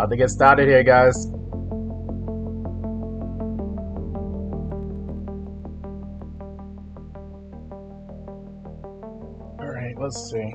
About to get started here, guys. Alright, let's see.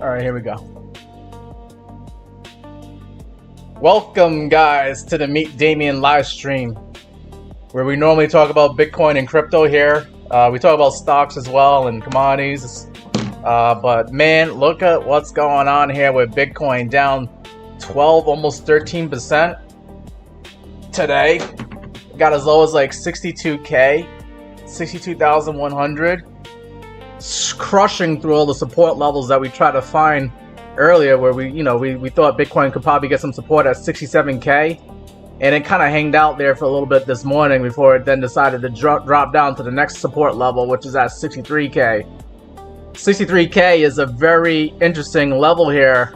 Alright, here we go. Welcome, guys, to the Meet Damien live stream, where we normally talk about Bitcoin and crypto here. We talk about stocks as well and commodities. But man, look at what's going on here with Bitcoin down 12, almost 13% today. Got as low as like 62K, 62,100. Crushing through all the support levels that we tried to find earlier, where we thought Bitcoin could probably get some support at 67K, and it kind of hanged out there for a little bit this morning before it then decided to drop down to the next support level, which is at 63K. 63K is a very interesting level here,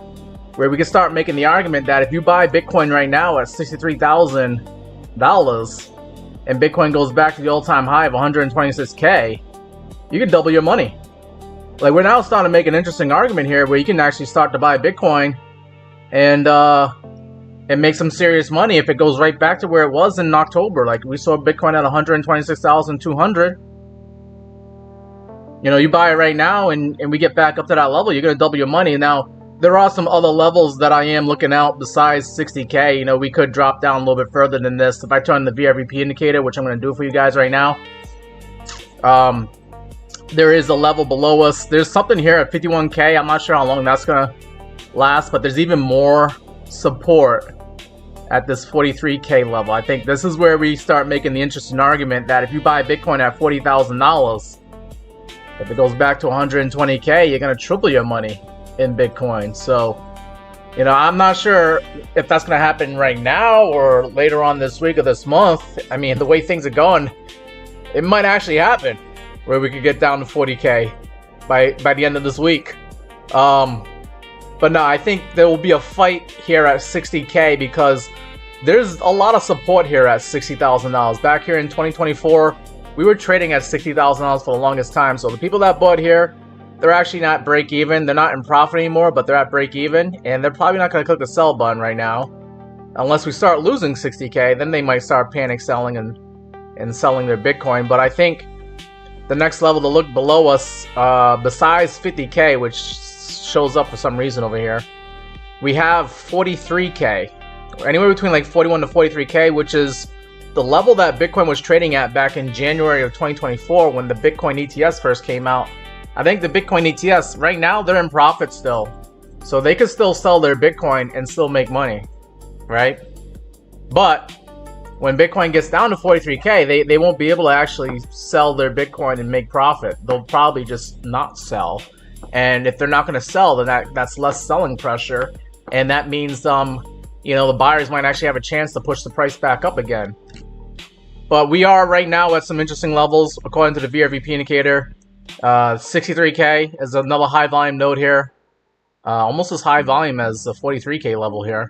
where we can start making the argument that if you buy Bitcoin right now at $63,000 and Bitcoin goes back to the all-time high of 126K, you can double your money. Like, we're now starting to make an interesting argument here where you can actually start to buy Bitcoin and make some serious money if it goes right back to where it was in October. Like, we saw Bitcoin at 126,200. You know, you buy it right now and we get back up to that level, you're going to double your money. Now, there are some other levels that I am looking out besides 60K. You know, we could drop down a little bit further than this. If I turn the VRVP indicator, which I'm going to do for you guys right now, there is a level below us. There's something here at 51K. I'm not sure how long that's going to last, but there's even more support at this 43K level. I think this is where we start making the interesting argument that if you buy Bitcoin at $40,000, if it goes back to 120K, you're going to triple your money in Bitcoin. So, you know, I'm not sure if that's going to happen right now or later on this week or this month. I mean, the way things are going, it might actually happen, where we could get down to 40K by the end of this week. But no, I think there will be a fight here at 60K because there's a lot of support here at $60,000. Back here in 2024, we were trading at $60,000 for the longest time. So the people that bought here, they're actually not break even. They're not in profit anymore, but they're at break even. And they're probably not going to click the sell button right now. Unless we start losing 60K, then they might start panic selling and selling their Bitcoin. But I think the next level to look below us, besides 50K, which shows up for some reason over here, we have 43K. Anywhere between like 41 to 43K, which is the level that Bitcoin was trading at back in January of 2024 when the Bitcoin ETS first came out. I think the Bitcoin ETS, right now, they're in profit still. So they could still sell their Bitcoin and still make money, right? But when Bitcoin gets down to 43K, they won't be able to actually sell their Bitcoin and make profit. They'll probably just not sell. And if they're not going to sell, then that's less selling pressure. And that means, you know, the buyers might actually have a chance to push the price back up again. But we are right now at some interesting levels, according to the VRVP indicator. 63K is another high volume node here. Almost as high volume as the 43K level here.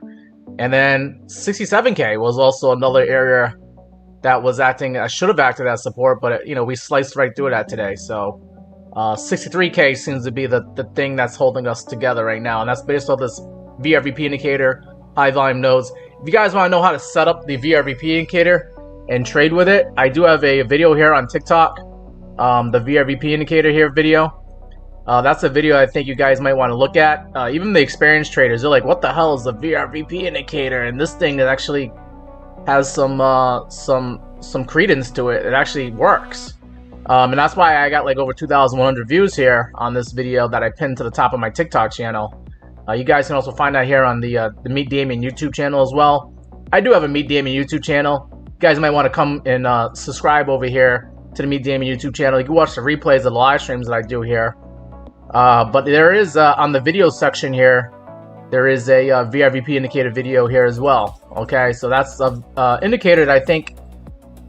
And then 67K was also another area that was acting, should have acted as support, but you know, we sliced right through that today. So 63K seems to be the thing that's holding us together right now, and that's based off this VRVP indicator, high volume nodes. If you guys want to know how to set up the VRVP indicator and trade with it, I do have a video here on TikTok, the VRVP indicator here video. That's a video I think you guys might want to look at. Even the experienced traders, they're like, what the hell is the VRVP indicator? And this thing that actually has some credence to it. It actually works. And that's why I got like over 2,100 views here on this video that I pinned to the top of my TikTok channel. You guys can also find that here on the Meet Damien YouTube channel as well. I do have a Meet Damien YouTube channel. You guys might want to come and subscribe over here to the Meet Damien YouTube channel. You can watch the replays of the live streams that I do here. But there is, on the video section here, there is a VRVP indicator video here as well. Okay, so that's an indicator that I think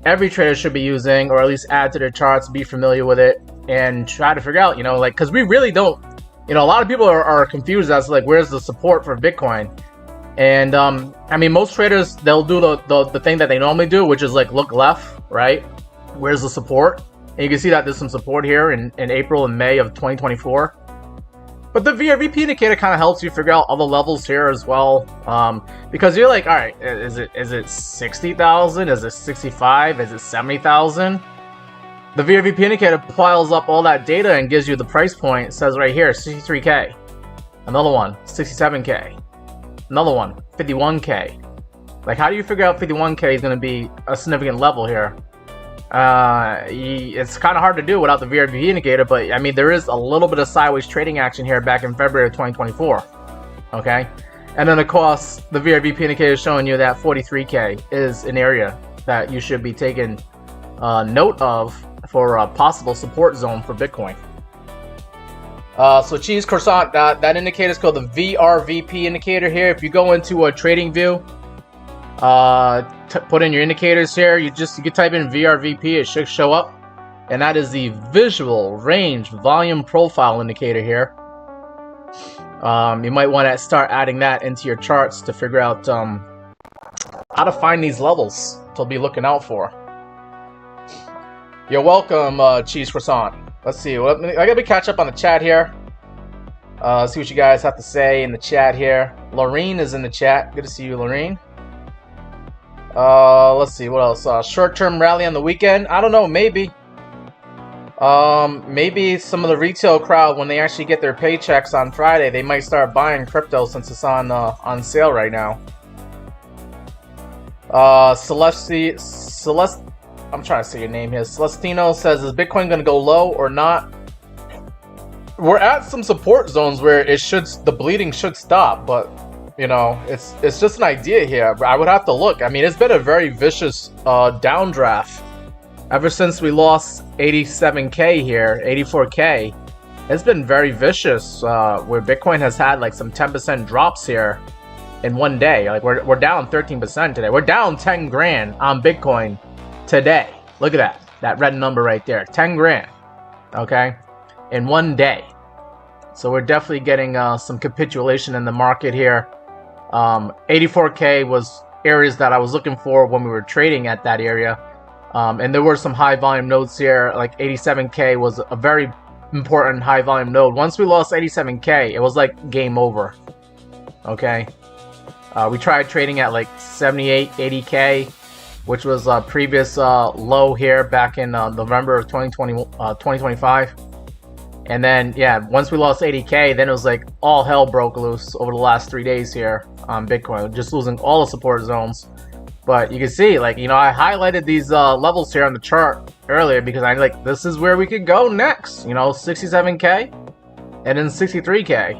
every trader should be using, or at least add to their charts, be familiar with it, and try to figure out, you know, like, because we really don't, you know, a lot of people are confused as to like where's the support for Bitcoin. And I mean, most traders, they'll do the thing that they normally do, which is like look left, right? Where's the support? And you can see that there's some support here in April and May of 2024. But the VRVP indicator kind of helps you figure out other levels here as well, because you're like, all right, is it 60,000? Is it 65? Is it 70,000? The VRVP indicator piles up all that data and gives you the price point. It says right here, 63K. Another one, 67K. Another one, 51K. Like, how do you figure out 51K is going to be a significant level here? It's kind of hard to do without the VRVP indicator, but I mean, there is a little bit of sideways trading action here back in February of 2024. Okay, and then of course the VRVP indicator is showing you that 43K is an area that you should be taking note of for a possible support zone for Bitcoin. So cheese croissant, that indicator is called the VRVP indicator here. If you go into a trading view, put in your indicators here, you can type in VRVP, it should show up, and that is the visual range volume profile indicator here. You might want to start adding that into your charts to figure out how to find these levels to be looking out for. You're welcome, cheese croissant. Let's see, I gotta catch up on the chat here. See what you guys have to say in the chat here. Lorene is in the chat. Good to see you, Lorene. Let's see, what else? Short-term rally on the weekend. I don't know, maybe. Maybe some of the retail crowd, when they actually get their paychecks on Friday, they might start buying crypto since it's on sale right now. Celeste, I'm trying to say your name here. Celestino says, is Bitcoin going to go low or not? We're at some support zones where the bleeding should stop, but you know, it's just an idea here. I would have to look. I mean, it's been a very vicious downdraft ever since we lost 87K here, 84K. It's been very vicious, where Bitcoin has had like some 10% drops here in one day. Like we're down 13% today. We're down 10 grand on Bitcoin today. Look at that red number right there, 10 grand. Okay, in one day. So we're definitely getting some capitulation in the market here. 84K was areas that I was looking for when we were trading at that area, and there were some high volume nodes here. Like 87K was a very important high volume node. Once we lost 87K, it was like game over. Okay, we tried trading at like 78, 80K, which was a previous low here back in November of 2025. And then, yeah, once we lost 80K, then it was like all hell broke loose over the last 3 days here on Bitcoin, just losing all the support zones. But you can see, like, you know, I highlighted these levels here on the chart earlier because I like, this is where we could go next, you know, 67K and then 63K.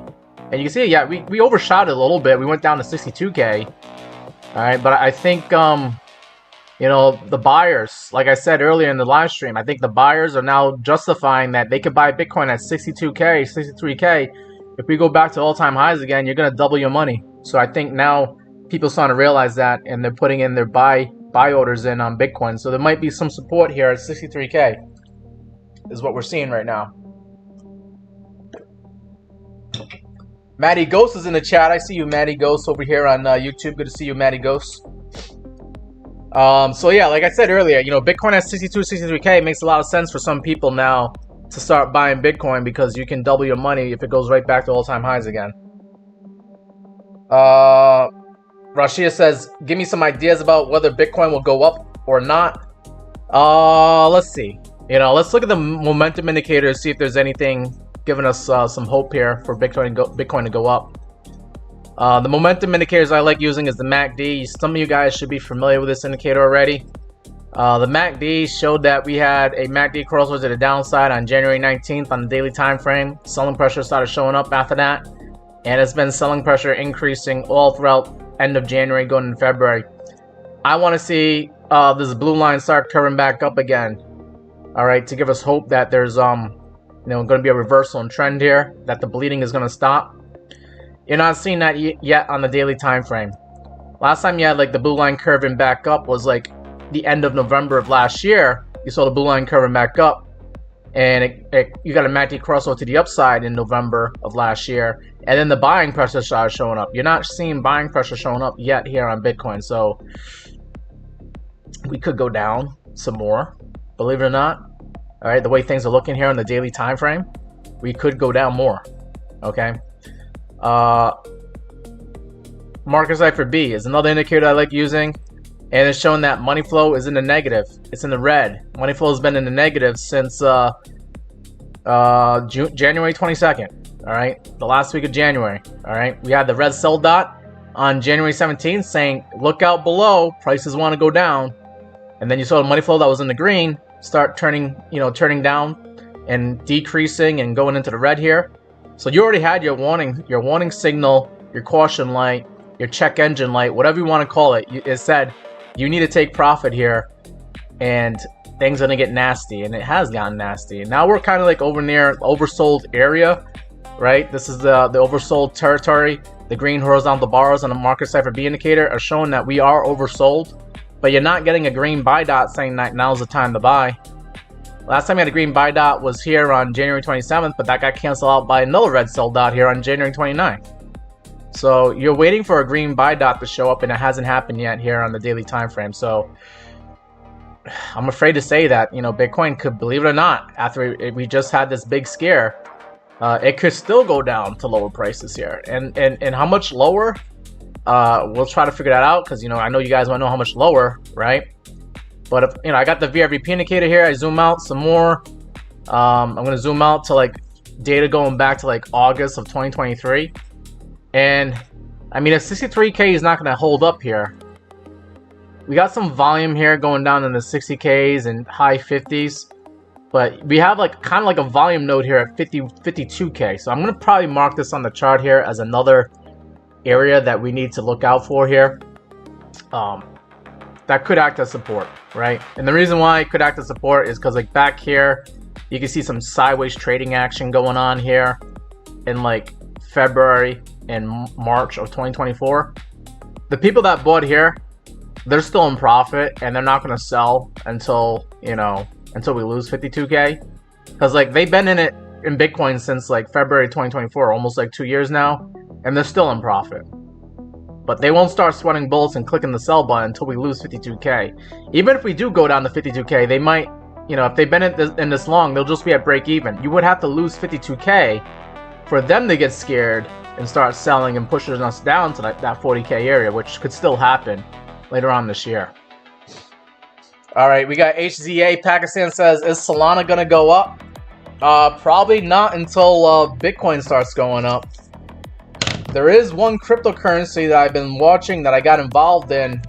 And you can see, yeah, we overshot it a little bit. We went down to 62K. All right, but I think, you know, the buyers, like I said earlier in the live stream, I think the buyers are now justifying that they could buy Bitcoin at 62K, 63K. If we go back to all-time highs again, you're going to double your money. So I think now people are starting to realize that, and they're putting in their buy orders in on Bitcoin. So there might be some support here at 63K is what we're seeing right now. Maddie Ghost is in the chat. I see you, Maddie Ghost, over here on YouTube. Good to see you, Maddie Ghost. So yeah, like I said earlier, you know, Bitcoin at 62, 63K makes a lot of sense for some people now to start buying Bitcoin because you can double your money if it goes right back to all-time highs again. Rashia says, give me some ideas about whether Bitcoin will go up or not. Let's see. You know, let's look at the momentum indicators, see if there's anything giving us some hope here for Bitcoin to go up. The momentum indicators I like using is the MACD. Some of you guys should be familiar with this indicator already. The MACD showed that we had a MACD crossover to the downside on January 19th on the daily time frame. Selling pressure started showing up after that, and it's been selling pressure increasing all throughout end of January going into February. I want to see this blue line start curving back up again. All right, to give us hope that there's you know, going to be a reversal in trend here, that the bleeding is going to stop. You're not seeing that yet on the daily time frame. Last time you had like the blue line curving back up was like the end of November of last year, you saw the blue line curving back up, and you got a MACD crossover to the upside in November of last year, and then the buying pressure started showing up. You're not seeing buying pressure showing up yet here on Bitcoin, so we could go down some more, believe it or not. All right, the way things are looking here on the daily time frame, we could go down more. Okay. Market cipher B is another indicator I like using, and it's showing that money flow is in the negative. It's in the red. Money flow has been in the negative since January 22nd. All right, the last week of January. All right, we had the red sell dot on January 17th saying, "Look out below, prices want to go down," and then you saw the money flow that was in the green start turning down and decreasing and going into the red here. So you already had your warning signal, your caution light, your check engine light, whatever you want to call it. It said you need to take profit here, and things are gonna get nasty, and it has gotten nasty. And now we're kind of like over near oversold area, right? This is the oversold territory. The green horizontal bars on the market cipher B indicator are showing that we are oversold, but you're not getting a green buy dot saying that now's the time to buy. Last time we had a green buy dot was here on January 27th, but that got canceled out by another red sell dot here on January 29th. So you're waiting for a green buy dot to show up, and it hasn't happened yet here on the daily time frame. So I'm afraid to say that, Bitcoin could, believe it or not, after we just had this big scare, it could still go down to lower prices here. And how much lower? We'll try to figure that out, because I know you guys want to know how much lower, right? But if, I got the VRVP indicator here. I zoom out some more. I'm gonna zoom out to like data going back to like August of 2023. And I mean, if 63K is not going to hold up here, we got some volume here going down in the 60Ks and high 50s, but we have like kind of like a volume node here at 52K. So I'm going to probably mark this on the chart here as another area that we need to look out for here. That could act as support, right? And the reason why it could act as support is because like back here, you can see some sideways trading action going on here in like February and March of 2024. The people that bought here, they're still in profit, and they're not going to sell until until we lose 52K, because like they've been in it in Bitcoin since like February 2024, almost like 2 years now, and they're still in profit. But they won't start sweating bullets and clicking the sell button until we lose 52K. Even if we do go down to 52K, they might, if they've been in this long, they'll just be at break even. You would have to lose 52K for them to get scared and start selling and pushing us down to that 40K area, which could still happen later on this year. All right, we got HZA Pakistan says, is Solana gonna go up? Probably not until Bitcoin starts going up. There is one cryptocurrency that I've been watching that I got involved in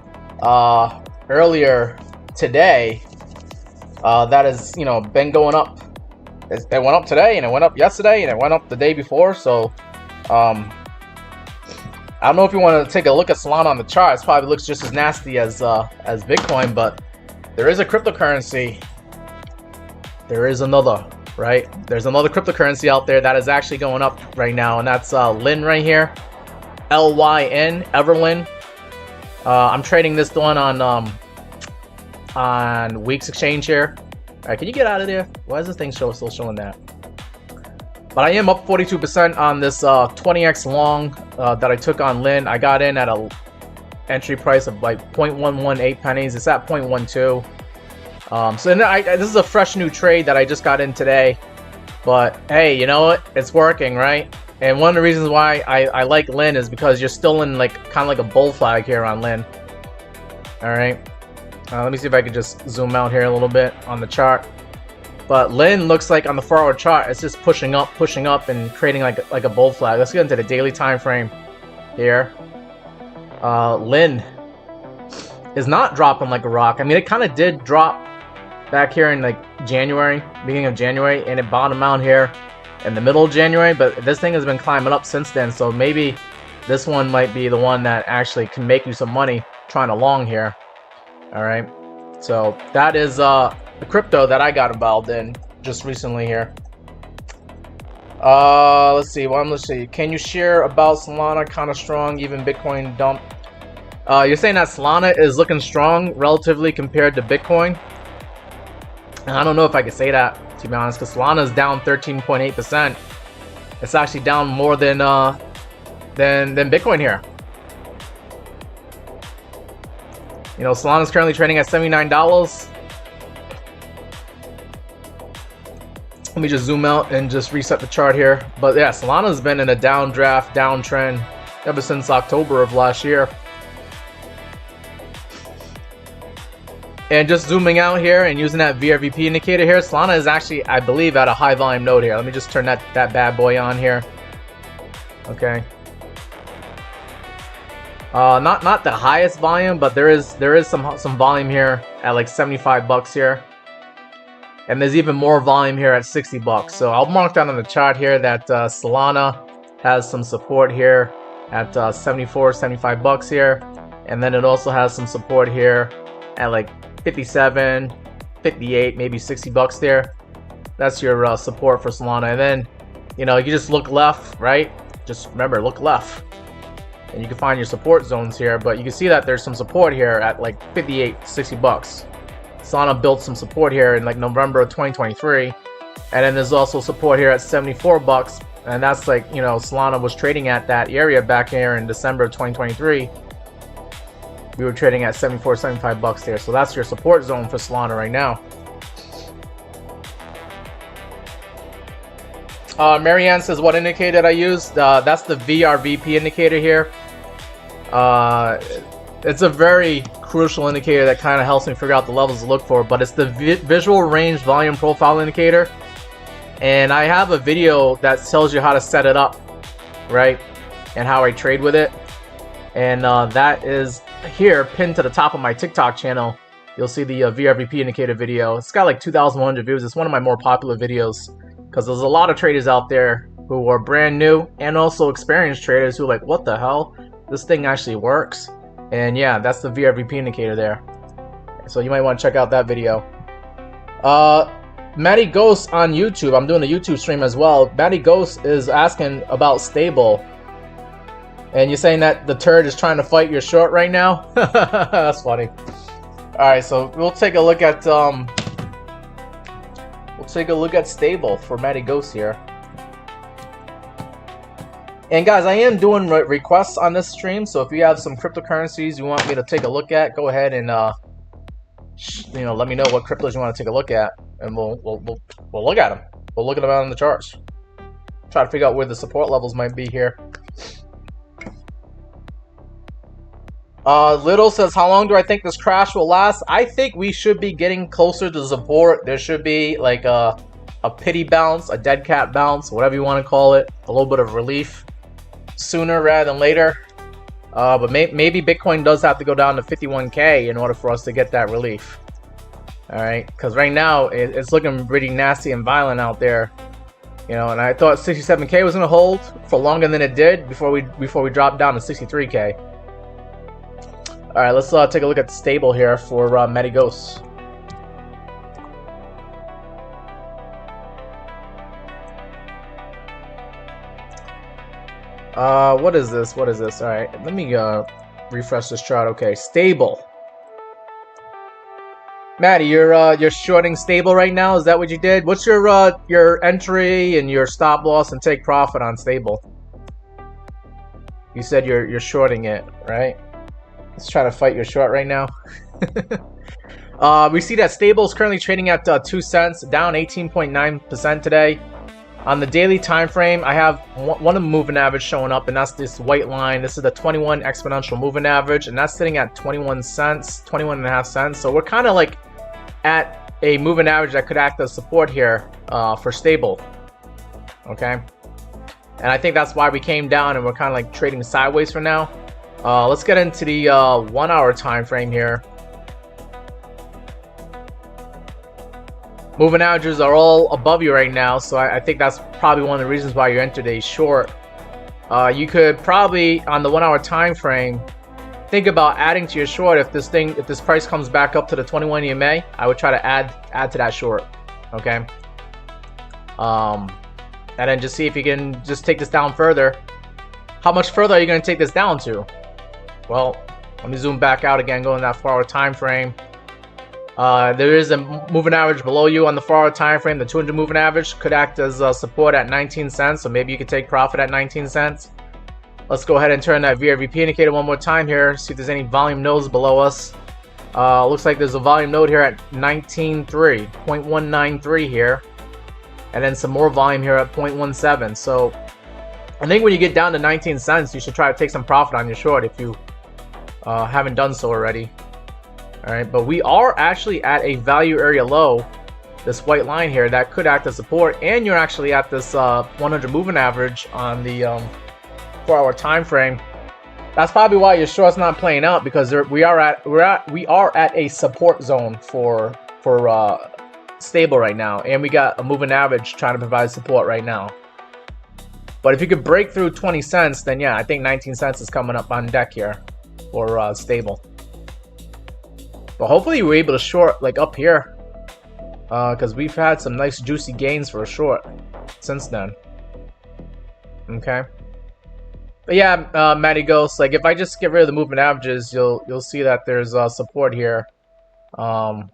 earlier today that has been going up. It went up today, and it went up yesterday, and it went up the day before. So I don't know if you want to take a look at Solana on the chart. It probably looks just as nasty as Bitcoin, but there is a cryptocurrency. There is another, right? There's another cryptocurrency out there that is actually going up right now, and that's Lyn right here, LYN, Everlyn. I'm trading this one on WEEX exchange here. All right, can you get out of there? Why is this thing still showing that? But I am up 42% on this 20x long that I took on Lyn. I got in at a entry price of like 0.118 pennies. It's at 0.12. So this is a fresh new trade that I just got in today. But hey, you know what? It's working, right? And one of the reasons why I like Lyn is because you're still in like kind of like a bull flag here on Lyn. All right. Let me see if I can just zoom out here a little bit on the chart. But Lyn looks like on the forward chart, it's just pushing up, and creating like a bull flag. Let's get into the daily time frame here. Lyn is not dropping like a rock. I mean, it kind of did drop back here in like January, beginning of January, and it bottomed out here in the middle of January. But this thing has been climbing up since then, so maybe this one might be the one that actually can make you some money trying to long here. All right, so that is the crypto that I got involved in just recently here. Let's see. Let's see. Can you share about Solana? Kind of strong. Even Bitcoin dump. You're saying that Solana is looking strong relatively compared to Bitcoin? And I don't know if I could say that, to be honest, because Solana is down 13.8%. It's actually down more than Bitcoin here. You know, Solana is currently trading at $79. Let me just zoom out and just reset the chart here. But yeah, Solana's been in a downtrend ever since October of last year. And just zooming out here and using that VRVP indicator here, Solana is actually, I believe, at a high volume node here. Let me just turn that bad boy on here. Okay. Not the highest volume, but there is some volume here at like $75 here. And there's even more volume here at $60. So I'll mark down on the chart here that Solana has some support here at $74, $75 here. And then it also has some support here at like 57, 58, maybe $60 there. That's your support for Solana. And then, you know, you just look left, right? Just remember, look left. And you can find your support zones here. But you can see that there's some support here at like 58, $60. Solana built some support here in like November of 2023. And then there's also support here at $74. And that's like, you know, Solana was trading at that area back here in December of 2023. We were trading at $74, $75 there. So that's your support zone for Solana right now. Marianne says, what indicator I used? That's the VRVP indicator here. It's a very crucial indicator that kind of helps me figure out the levels to look for, but it's the visual range volume profile indicator. And I have a video that tells you how to set it up, right? And how I trade with it. And that is here pinned to the top of my TikTok channel. You'll see the VRVP indicator video. It's got like 2,100 views. It's one of my more popular videos because there's a lot of traders out there who are brand new and also experienced traders who are like, what the hell? This thing actually works. And yeah, that's the VRVP indicator there. So you might want to check out that video. Matty Ghost on YouTube. I'm doing a YouTube stream as well. Matty Ghost is asking about stable. And you're saying that the turd is trying to fight your short right now? That's funny. Alright, so we'll take a look at stable for Matty Ghost here. And guys, I am doing requests on this stream, so if you have some cryptocurrencies you want me to take a look at, go ahead and you know, let me know what cryptos you want to take a look at, and we'll look at them. We'll look at them out on the charts. Try to figure out where the support levels might be here. Little says, how long do I think this crash will last? I think we should be getting closer to support. There should be like a pity bounce, a dead cat bounce, whatever you want to call it, a little bit of relief sooner rather than later. But maybe Bitcoin does have to go down to 51K in order for us to get that relief. All right, because right now it's looking pretty nasty and violent out there. You know, and I thought 67K was going to hold for longer than it did before we dropped down to 63K. All right, let's take a look at the stable here for Matty Ghost. What is this? What is this? All right, let me refresh this chart. Okay, stable. Matty, you're shorting stable right now. Is that what you did? What's your entry and your stop loss and take profit on stable? You said you're shorting it, right? Let's try to fight your short right now. We see that stable is currently trading at 2 cents, down 18.9% today. On the daily time frame, I have one of the moving average showing up, and that's this white line. This is the 21 exponential moving average, and that's sitting at 21 cents, 21.5 cents. So we're kind of like at a moving average that could act as support here for stable. Okay, and I think that's why we came down, and we're kind of like trading sideways for now. Let's get into the 1 hour time frame here. Moving averages are all above you right now, so I think that's probably one of the reasons why you entered a short. You could probably, on the 1 hour time frame, think about adding to your short. If this price comes back up to the 21 EMA, I would try to add to that short. Okay. And then just see if you can just take this down further. How much further are you going to take this down to? Well, Let me zoom back out again, go in that 4-hour time frame. There is a moving average below you on the 4-hour time frame. The 200 moving average could act as support at 19 cents, so maybe you could take profit at 19 cents. Let's go ahead and turn that VRVP indicator one more time here, see if there's any volume nodes below us. Looks like there's a volume node here at 0.193 here, and then some more volume here at 0.17. So I think when you get down to 19 cents, you should try to take some profit on your short if you haven't done so already. Alright, but we are actually at a value area low, this white line here, that could act as support, and you're actually at this 100 moving average on the 4-hour time frame. That's probably why your short's not playing out, because we are at a support zone for stable right now, and we got a moving average trying to provide support right now. But if you could break through 20 cents, then yeah, I think 19 cents is coming up on deck here for stable. But hopefully we're able to short like up here, because we've had some nice juicy gains for a short since then. Okay. But yeah, Matty Ghost, like if I just get rid of the moving averages, you'll see that there's support here, from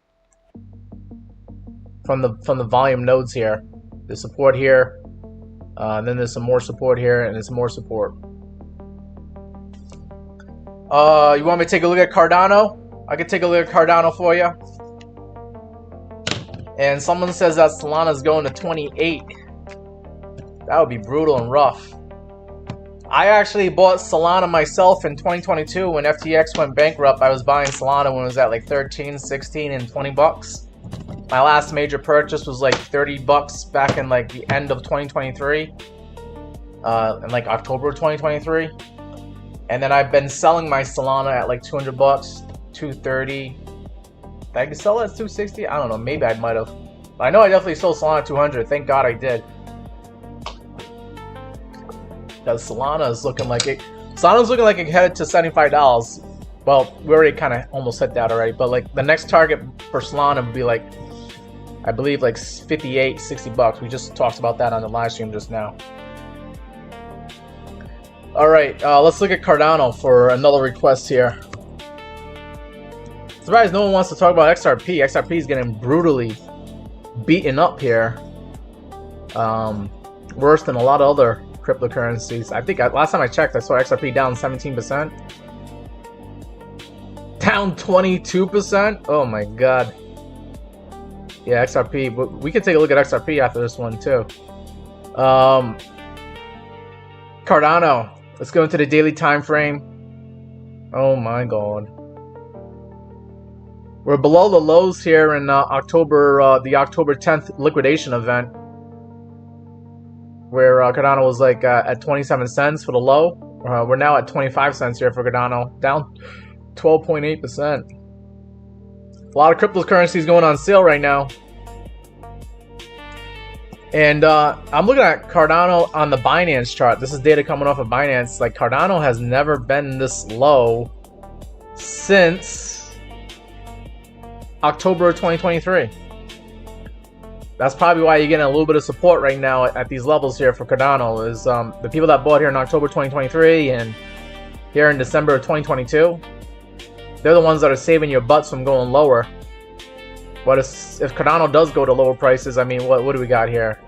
the volume nodes here. There's support here, and then there's some more support here, and there's some more support. You want me to take a look at Cardano? I could take a look at Cardano for you. And someone says that Solana's going to 28. That would be brutal and rough. I actually bought Solana myself in 2022 when FTX went bankrupt. I was buying Solana when it was at like 13, 16, and 20 bucks. My last major purchase was like 30 bucks back in like the end of 2023. In like October of 2023. And then I've been selling my Solana at like 200 bucks, 230. I could sell it at 260. I don't know. Maybe I might have. But I know I definitely sold Solana at 200. Thank God I did. Because Solana is looking like it. Solana's looking like it headed to $75. Well, we already kind of almost hit that already. But like the next target for Solana would be like, I believe like 58, 60 bucks. We just talked about that on the live stream just now. All right, let's look at Cardano for another request here. Surprised no one wants to talk about XRP. XRP is getting brutally beaten up here. Worse than a lot of other cryptocurrencies. I think last time I checked, I saw XRP down 17%. Down 22%? Oh my god. Yeah, XRP. We can take a look at XRP after this one too. Cardano. Let's go into the daily time frame. Oh my god. We're below the lows here in October, the October 10th liquidation event, where Cardano was like at 27 cents for the low. We're now at 25 cents here for Cardano, down 12.8%. A lot of cryptocurrencies going on sale right now. And I'm looking at Cardano on the Binance chart. This is data coming off of Binance. Like Cardano has never been this low since October of 2023. That's probably why you're getting a little bit of support right now at these levels here for Cardano. Is the people that bought here in October 2023 and here in December of 2022, they're the ones that are saving your butts from going lower. But if Cardano does go to lower prices, I mean, what do we got here?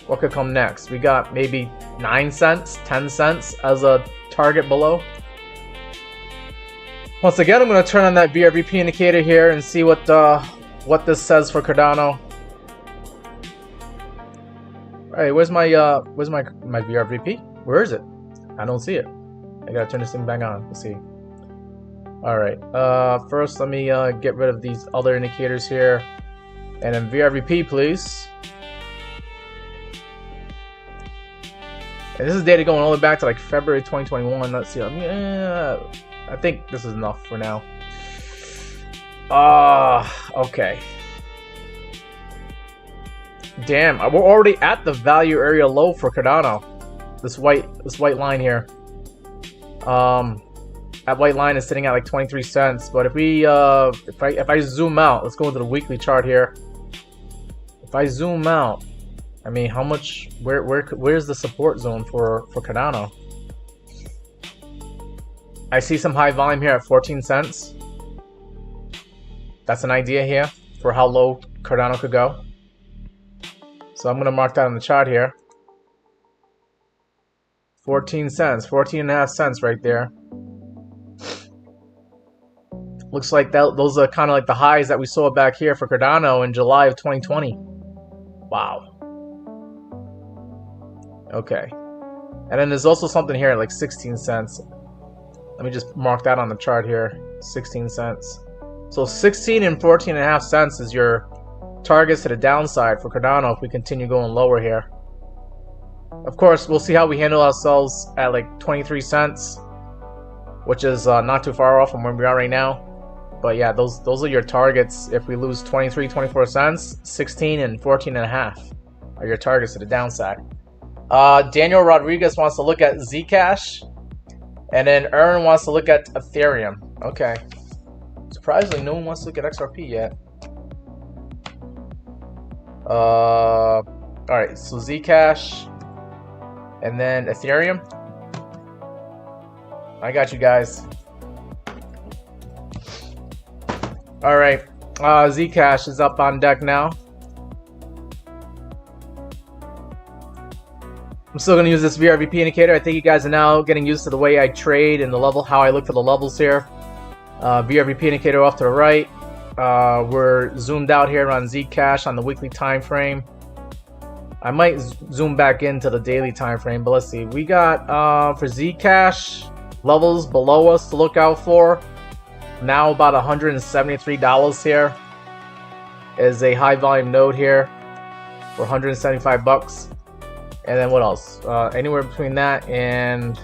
What could come next? We got maybe 9 cents, 10 cents as a target below. Once again, I'm going to turn on that VRVP indicator here and see what this says for Cardano. Alright, where's my VRVP? Where is it? I don't see it. I gotta turn this thing back on. Let's see. Alright, first let me get rid of these other indicators here. And then VRVP, please. And this is data going all the way back to like February 2021. Let's see. I think this is enough for now. Okay. Damn, we're already at the value area low for Cardano. This white line here. That white line is sitting at like 23 cents. But if we if I zoom out, let's go into the weekly chart here. If I zoom out, I mean, how much? Where's the support zone for Cardano? I see some high volume here at 14 cents. That's an idea here for how low Cardano could go. So I'm going to mark that on the chart here. 14 cents, 14.5 cents right there. Looks like those are kind of like the highs that we saw back here for Cardano in July of 2020. Wow. Okay. And then there's also something here at like 16 cents. Let me just mark that on the chart here. 16 cents. So 16 and 14.5 cents is your targets to the downside for Cardano if we continue going lower here. Of course, we'll see how we handle ourselves at like 23 cents, which is not too far off from where we are right now. But yeah, those are your targets if we lose 23, 24 cents. 16 and 14.5 are your targets to the downside. Daniel Rodriguez wants to look at Zcash, and then Aaron wants to look at Ethereum. Okay. Surprisingly, no one wants to look at XRP yet. Alright, so Zcash and then Ethereum. I got you guys. Alright, Zcash is up on deck now. I'm still going to use this VRVP indicator. I think you guys are now getting used to the way I trade and the level, how I look for the levels here. VRVP indicator off to the right. We're zoomed out here on Zcash on the weekly time frame. I might zoom back into the daily time frame, but let's see. We got for Zcash levels below us to look out for. Now about $173 here is a high volume node here for 175 bucks. And then what else? Anywhere between that and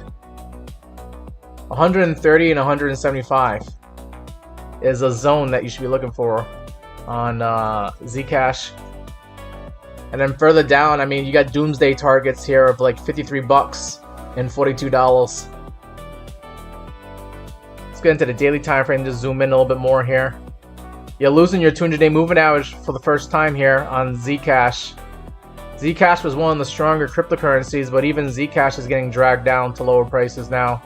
130 and 175 is a zone that you should be looking for on Zcash. And then further down, I mean, you got doomsday targets here of like 53 bucks and $42. Let's get into the daily time frame, just zoom in a little bit more here. You're losing your 200-day moving average for the first time here on Zcash. Zcash was one of the stronger cryptocurrencies, but even Zcash is getting dragged down to lower prices now.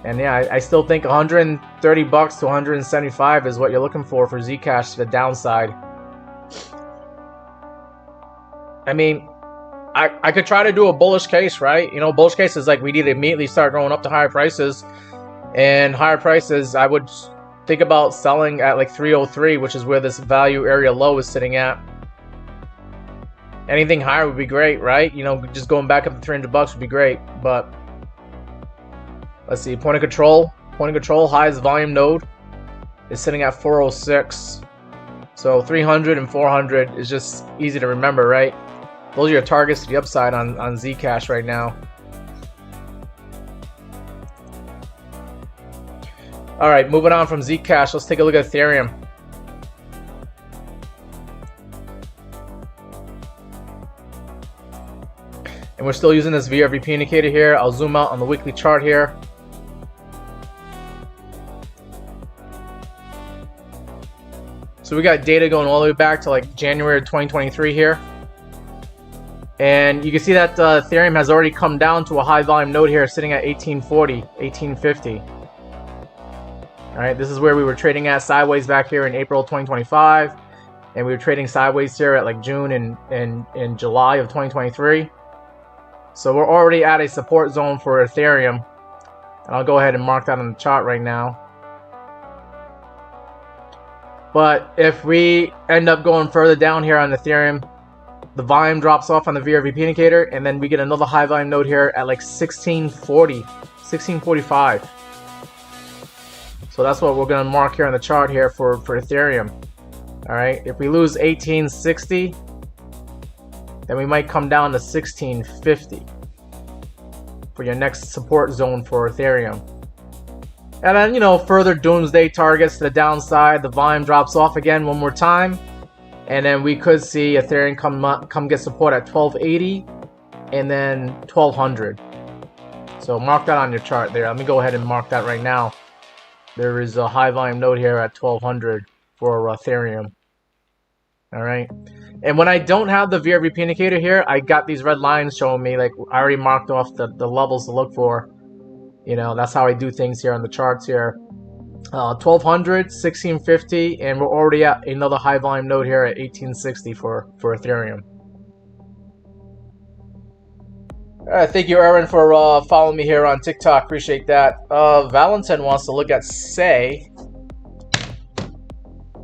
And yeah, I still think 130 bucks to 175 is what you're looking for Zcash to the downside. I mean, I could try to do a bullish case, right? You know, bullish case is like we need to immediately start going up to higher prices. And higher prices, I would think about selling at like 303, which is where this value area low is sitting at. Anything higher would be great, right? You know, just going back up to 300 bucks would be great. But let's see, point of control. Point of control, highest volume node is sitting at 406. So 300 and 400 is just easy to remember, right? Those are your targets to the upside on Zcash right now. All right, moving on from Zcash, let's take a look at Ethereum. And we're still using this VRVP indicator here. I'll zoom out on the weekly chart here. So we got data going all the way back to like January 2023 here. And you can see that Ethereum has already come down to a high volume node here sitting at 1840, 1850. Alright, this is where we were trading at sideways back here in April 2025. And we were trading sideways here at like June and July of 2023. So we're already at a support zone for Ethereum. And I'll go ahead and mark that on the chart right now. But if we end up going further down here on Ethereum, the volume drops off on the VRVP indicator, and then we get another high volume node here at like 1640, 1645. So that's what we're going to mark here on the chart here for Ethereum. All right, if we lose 1860, then we might come down to 1650 for your next support zone for Ethereum. And then, you know, further doomsday targets to the downside. The volume drops off again one more time. And then we could see Ethereum come get support at 1280 and then 1200. So mark that on your chart there. Let me go ahead and mark that right now. There is a high volume node here at 1200 for Ethereum. All right. And when I don't have the VRVP indicator here, I got these red lines showing me, like I already marked off the levels to look for. You know, that's how I do things here on the charts here. 1200, 1650, and we're already at another high volume node here at 1860 for Ethereum. Thank you, Aaron, for following me here on TikTok. Appreciate that. Valentin wants to look at Say.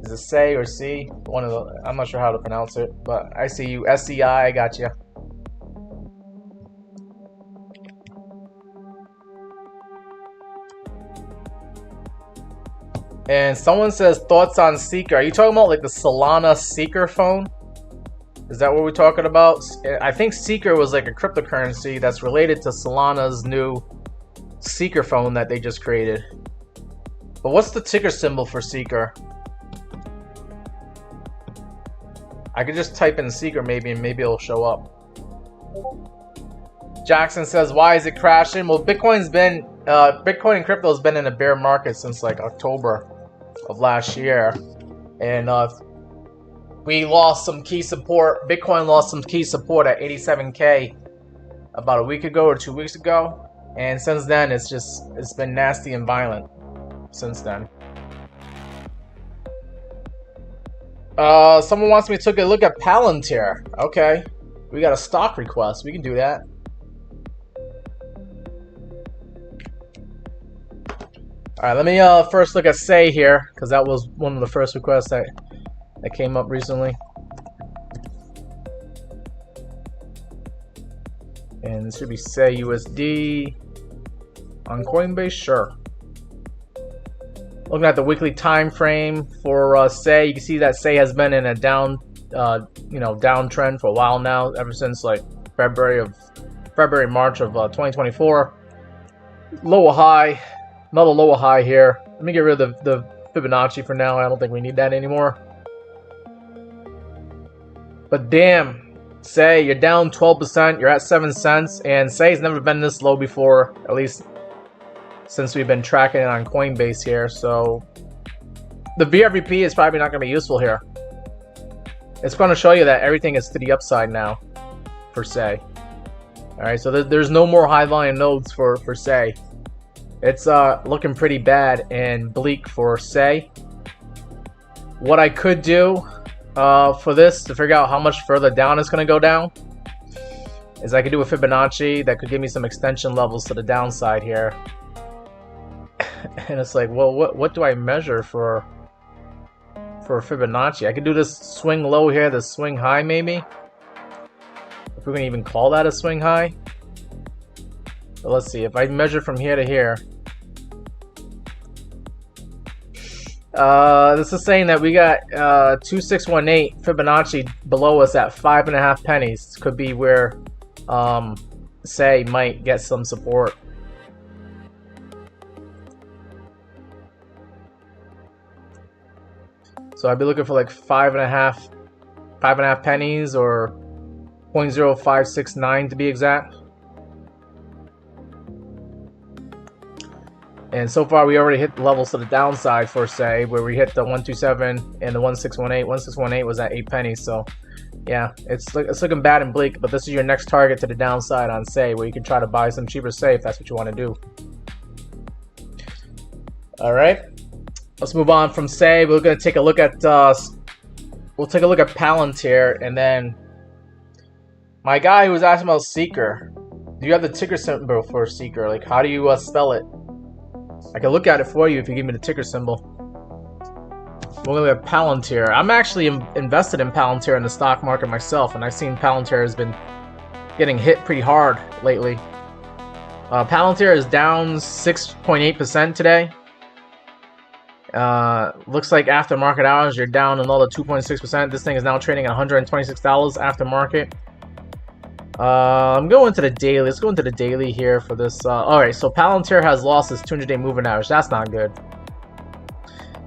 Is it Say or C? One of the, I'm not sure how to pronounce it, but I see you. SEI, I got you. And someone says thoughts on Seeker. Are you talking about like the Solana Seeker phone? Is that what we're talking about? I think Seeker was like a cryptocurrency that's related to Solana's new Seeker phone that they just created. But what's the ticker symbol for Seeker? I could just type in Seeker maybe, and maybe it'll show up. Jackson says, why is it crashing? Well, Bitcoin and crypto has been in a bear market since like October of last year. And we lost some key support. Bitcoin lost some key support at 87K about a week ago or 2 weeks ago. And since then, it's been nasty and violent since then. Someone wants me to take a look at Palantir. Okay. We got a stock request. We can do that. Alright, let me first look at Say here, because that was one of the first requests that came up recently. And this should be Say USD on Coinbase, sure. Looking at the weekly time frame for Say, you can see that Say has been in a downtrend for a while now, ever since like March of 2024. Lower high, another lower high here. Let me get rid of the Fibonacci for now. I don't think we need that anymore. But damn, Say, you're down 12%. You're at 7 cents, and Say's never been this low before, at least since we've been tracking it on Coinbase here. So the BRVP is probably not going to be useful here. It's going to show you that everything is to the upside now for Say. Alright, so there's no more high volume nodes for Say. It's looking pretty bad and bleak for Say. What I could do for this to figure out how much further down it's going to go down is I could do a Fibonacci that could give me some extension levels to the downside here. And it's like, well, what do I measure for Fibonacci? I could do this swing low here, this swing high maybe. If we can even call that a swing high. But let's see, if I measure from here to here. This is saying that we got 2618 Fibonacci below us at 5.5 pennies. Could be where Say might get some support. So I'd be looking for like 5.5 pennies, or 0.0569 to be exact. And so far we already hit the levels to the downside for Say, where we hit the 127 and the 1618. 1618 was at 8 pennies. So yeah, it's looking bad and bleak. But this is your next target to the downside on Say, where you can try to buy some cheaper Say if that's what you want to do. All right. Let's move on from Say. We're gonna take a look at Palantir, and then my guy who was asking about Seeker. Do you have the ticker symbol for Seeker? Like, how do you spell it? I can look at it for you if you give me the ticker symbol. We're gonna look at Palantir. I'm actually invested in Palantir in the stock market myself, and I've seen Palantir has been getting hit pretty hard lately. Palantir is down 6.8% today. Looks like after market hours you're down another 2.6%. This thing is now trading at $126 after market. I'm going to the daily. Let's go into the daily here for this. Alright, so Palantir has lost its 200-day moving average. That's not good.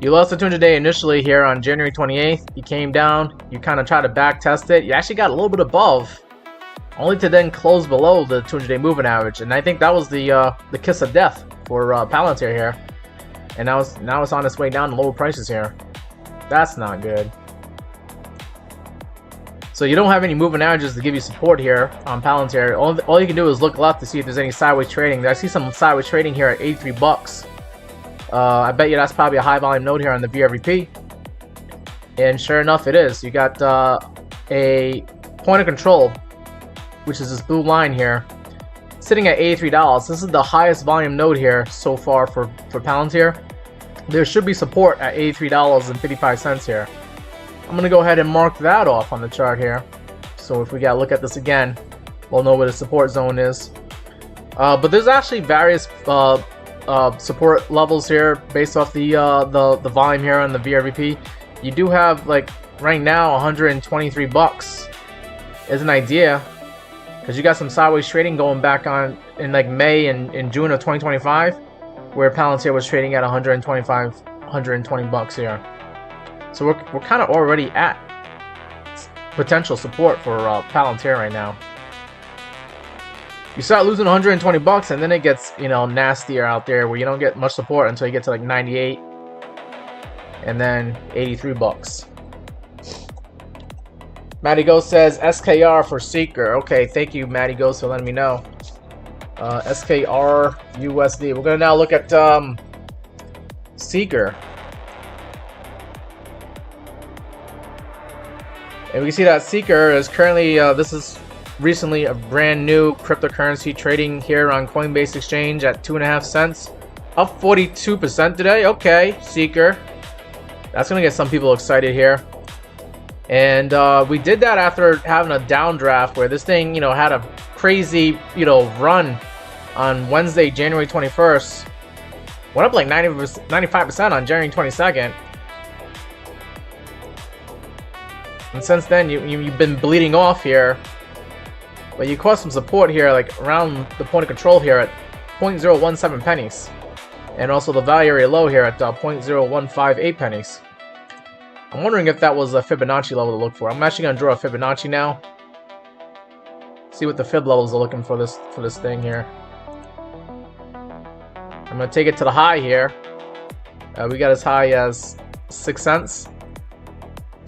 You lost the 200-day initially here on January 28th. You came down. You kind of tried to back test it. You actually got a little bit above, only to then close below the 200-day moving average. And I think that was the kiss of death for Palantir here. And now it's on its way down to lower prices here. That's not good. So you don't have any moving averages to give you support here on Palantir. All you can do is look left to see if there's any sideways trading. I see some sideways trading here at 83 bucks. I bet you that's probably a high volume node here on the VRVP. And sure enough, it is. You got a point of control, which is this blue line here, sitting at $83. This is the highest volume node here so far for Palantir. There should be support at $83.55 here. I'm going to go ahead and mark that off on the chart here. So if we got to look at this again, we'll know where the support zone is. But there's actually various support levels here based off the volume here on the VRVP. You do have, like, right now 123 bucks is an idea, because you got some sideways trading going back on in like May and in June of 2025, where Palantir was trading at 120 bucks here. So we're kind of already at potential support for Palantir right now. You start losing 120 bucks, and then it gets, you know, nastier out there, where you don't get much support until you get to like 98, and then 83 bucks. Matty Ghost says SKR for Seeker. Okay, thank you, Matty Ghost, for letting me know. SKR USD. We're gonna now look at Seeker. And we can see that Seeker is currently, this is recently a brand new cryptocurrency trading here on Coinbase Exchange at 2.5 cents. Up 42% today. Okay, Seeker. That's going to get some people excited here. And we did that after having a downdraft where this thing, you know, had a crazy, you know, run on Wednesday, January 21st. Went up like 95% on January 22nd. And since then, you've been bleeding off here. But you caught some support here, like around the point of control here at 0.017 pennies. And also the value area low here at 0.0158 pennies. I'm wondering if that was a Fibonacci level to look for. I'm actually going to draw a Fibonacci now. See what the Fib levels are looking for this thing here. I'm going to take it to the high here. We got as high as 6 cents.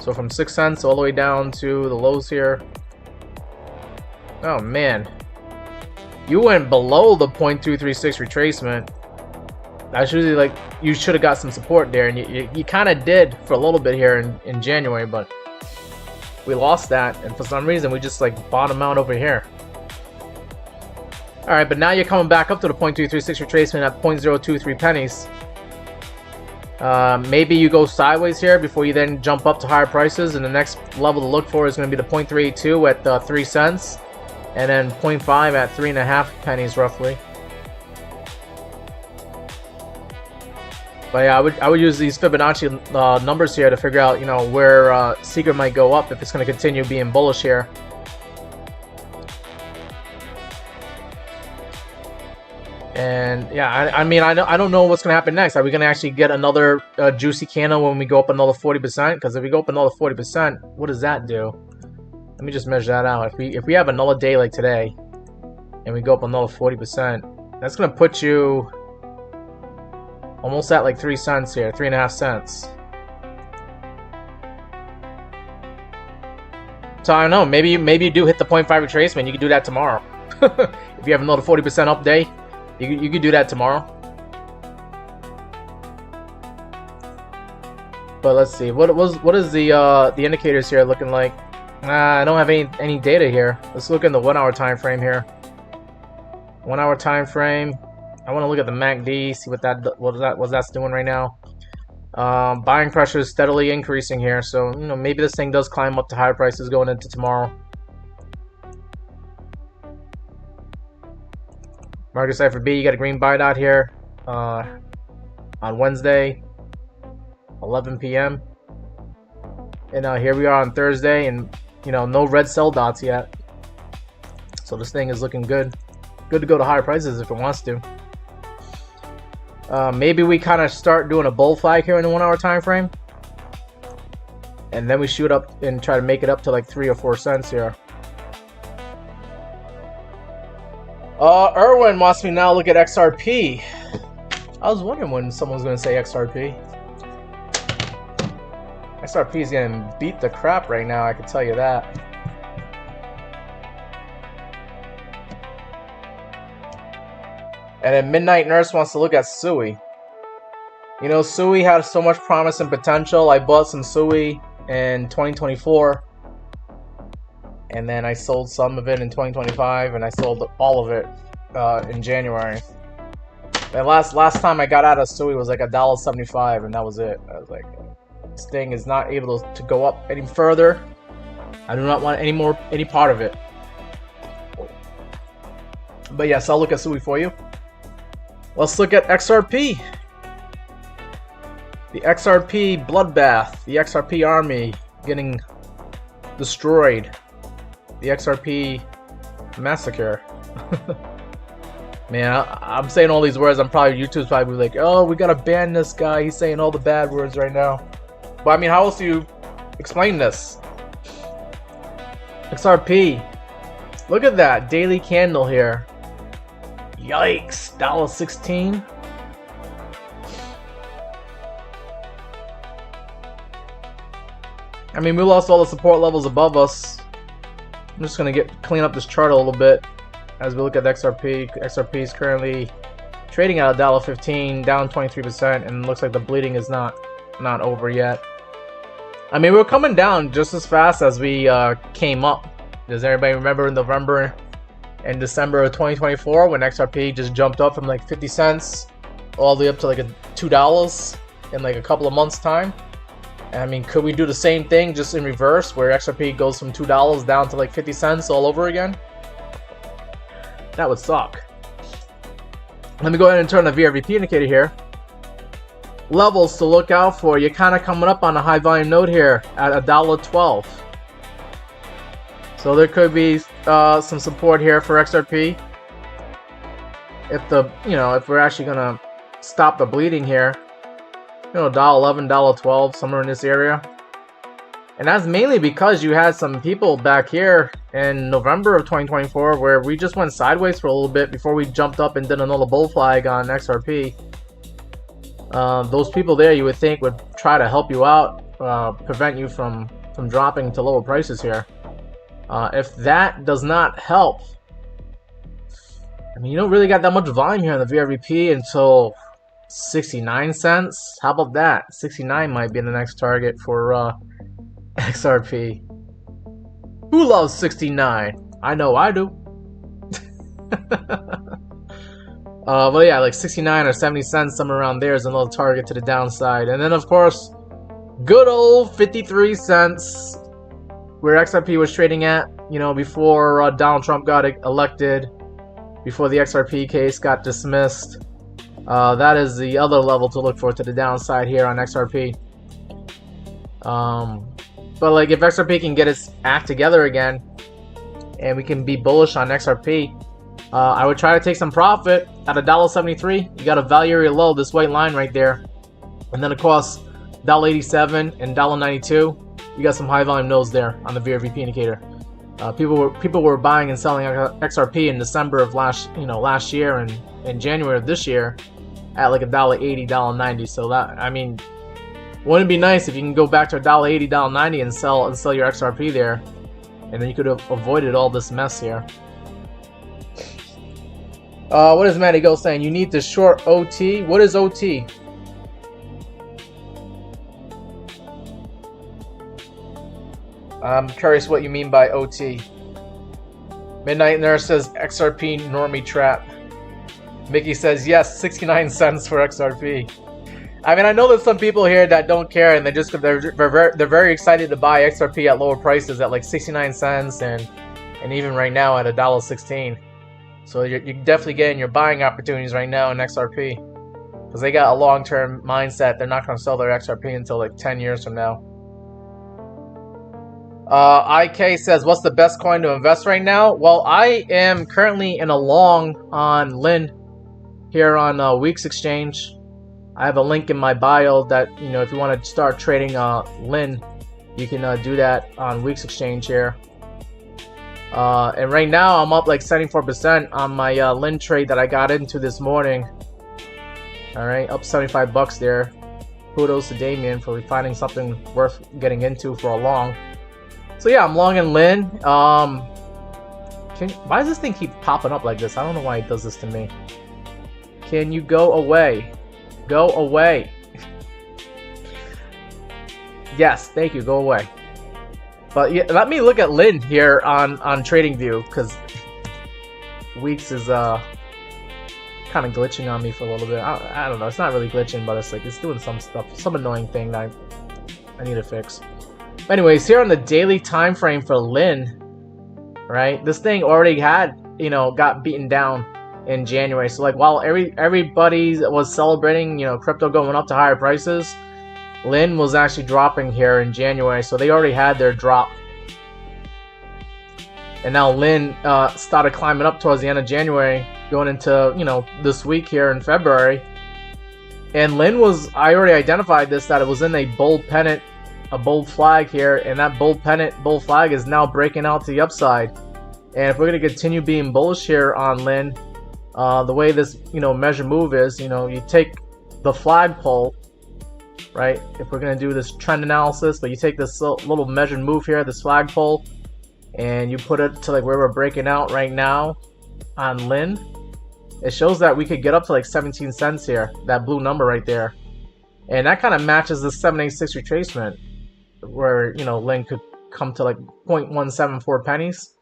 So from 6 cents all the way down to the lows here. Oh man. You went below the 0.236 retracement. That's usually like, you should have got some support there, and you kind of did for a little bit here in January, but we lost that, and for some reason we just like bottom out over here. Alright, but now you're coming back up to the 0.236 retracement at 0.023 pennies. Maybe you go sideways here before you then jump up to higher prices, and the next level to look for is going to be the 0.382 at 3 cents, and then 0.5 at 3.5 pennies roughly. But yeah, I would use these Fibonacci numbers here to figure out, you know, where Seeker might go up if it's going to continue being bullish here. And yeah, I mean, I don't know what's going to happen next. Are we going to actually get another juicy candle when we go up another 40%? Because if we go up another 40%, what does that do? Let me just measure that out. If we have another day like today, and we go up another 40%, that's going to put you almost at like 3 cents here, 3.5 cents. So I don't know, maybe you do hit the 0.5 retracement. You can do that tomorrow. If you have another 40% up day, you could do that tomorrow. But let's see, what is the indicators here looking like? I don't have any data here. Let's look in the 1 hour time frame here. 1 hour time frame. I want to look at the MACD, see what that's doing right now. Buying pressure is steadily increasing here, so you know, maybe this thing does climb up to higher prices going into tomorrow. Market Cipher B, you got a green buy dot here on Wednesday, 11 p.m. And here we are on Thursday, and you know, no red sell dots yet. So this thing is looking good. Good to go to higher prices if it wants to. Maybe we kind of start doing a bull flag here in the 1 hour time frame, and then we shoot up and try to make it up to like 3 or 4 cents here. Erwin wants me now look at XRP. I was wondering when someone was going to say XRP. XRP is getting beat the crap right now, I can tell you that. And then Midnight Nurse wants to look at Sui. You know, Sui had so much promise and potential. I bought some Sui in 2024. And then I sold some of it in 2025. And I sold all of it in January. And last time I got out of Sui was like $1.75. And that was it. I was like, this thing is not able to go up any further. I do not want any part of it. But yes, I'll look at Sui for you. Let's look at XRP. The XRP bloodbath. The XRP army getting destroyed. The XRP massacre. Man, I'm saying all these words. YouTube's probably like, oh, we gotta ban this guy. He's saying all the bad words right now. But I mean, how else do you explain this? XRP. Look at that daily candle here. Yikes, $1.16. I mean, we lost all the support levels above us. I'm just gonna clean up this chart a little bit as we look at XRP. XRP is currently trading at $1.15, down 23%, and it looks like the bleeding is not over yet. I mean, we're coming down just as fast as we came up. Does everybody remember in November and December of 2024 when XRP just jumped up from like 50 cents all the way up to like $2 in like a couple of months time? I mean, could we do the same thing just in reverse where XRP goes from $2 down to like 50 cents all over again? That would suck. Let me go ahead and turn the VRVP indicator here. Levels to look out for. You're kind of coming up on a high volume node here at $1.12. So there could be some support here for XRP. If we're actually gonna stop the bleeding here, $1.11, $1.12, somewhere in this area. And that's mainly because you had some people back here in November of 2024 where we just went sideways for a little bit before we jumped up and did another bull flag on XRP. Those people there, you would think, would try to help you out, prevent you from dropping to lower prices here. If that does not help, I mean, you don't really got that much volume here on the VRVP until 69 cents. How about that? 69 might be the next target for XRP. Who loves 69? I know I do. But yeah, like 69 or 70 cents, somewhere around there is another target to the downside. And then, of course, good old 53 cents, where XRP was trading at, before Donald Trump got elected, before the XRP case got dismissed. That is the other level to look for to the downside here on XRP. But like, if XRP can get its act together again, and we can be bullish on XRP, I would try to take some profit at $1.73. You got a value area low, this white line right there, and then of course $1.87 and $1.92. You got some high volume nodes there on the VRVP indicator. People were buying and selling XRP in December of last year and in January of this year at like $1.80, $1.90. So that, I mean, wouldn't it be nice if you can go back to $1.80, $1.90 and sell your XRP there, and then you could have avoided all this mess here. What is Matty Go saying? You need to short OT. What is OT? I'm curious what you mean by OT. Midnight Nurse says XRP normie trap. Mickey says yes, 69 cents for XRP. I mean, I know there's some people here that don't care, and they're very excited to buy XRP at lower prices at like 69 cents and even right now at $1.16. So you're definitely getting your buying opportunities right now in XRP, because they got a long-term mindset. They're not going to sell their XRP until like 10 years from now. IK says, what's the best coin to invest right now? Well, I am currently in a long on Lin here on WEEX exchange. I have a link in my bio that, if you want to start trading Lin, you can do that on WEEX exchange here. And right now I'm up like 74% on my Lin trade that I got into this morning. Alright, up 75 bucks there. Kudos to Damien for finding something worth getting into for a long. So yeah, I'm long in Lin. Why does this thing keep popping up like this? I don't know why it does this to me. Can you go away? Go away. Yes, thank you. Go away. But yeah, let me look at Lynn here on TradingView, because WEEX is kind of glitching on me for a little bit. I don't know. It's not really glitching, but it's like it's doing some stuff, some annoying thing that I need to fix. Anyways, here on the daily time frame for Lynn, right? This thing already had, you know, got beaten down in January. So like while everybody was celebrating, you know, crypto going up to higher prices, Lynn was actually dropping here in January. So they already had their drop. And now Lynn started climbing up towards the end of January, going into, you know, this week here in February. And Lynn was, I already identified this, that it was in a bull pennant, a bull flag here, and that bull pennant, bull flag is now breaking out to the upside. And if we're going to continue being bullish here on Lynn, the way this, you know, measure move is, you know, you take the flagpole, right? If we're going to do this trend analysis, but you take this little measured move here, this flagpole, and you put it to like where we're breaking out right now on Lynn, it shows that we could get up to like 17 cents here, that blue number right there. And that kind of matches the 786 retracement, where, you know, Lynn could come to like 0.174 pennies.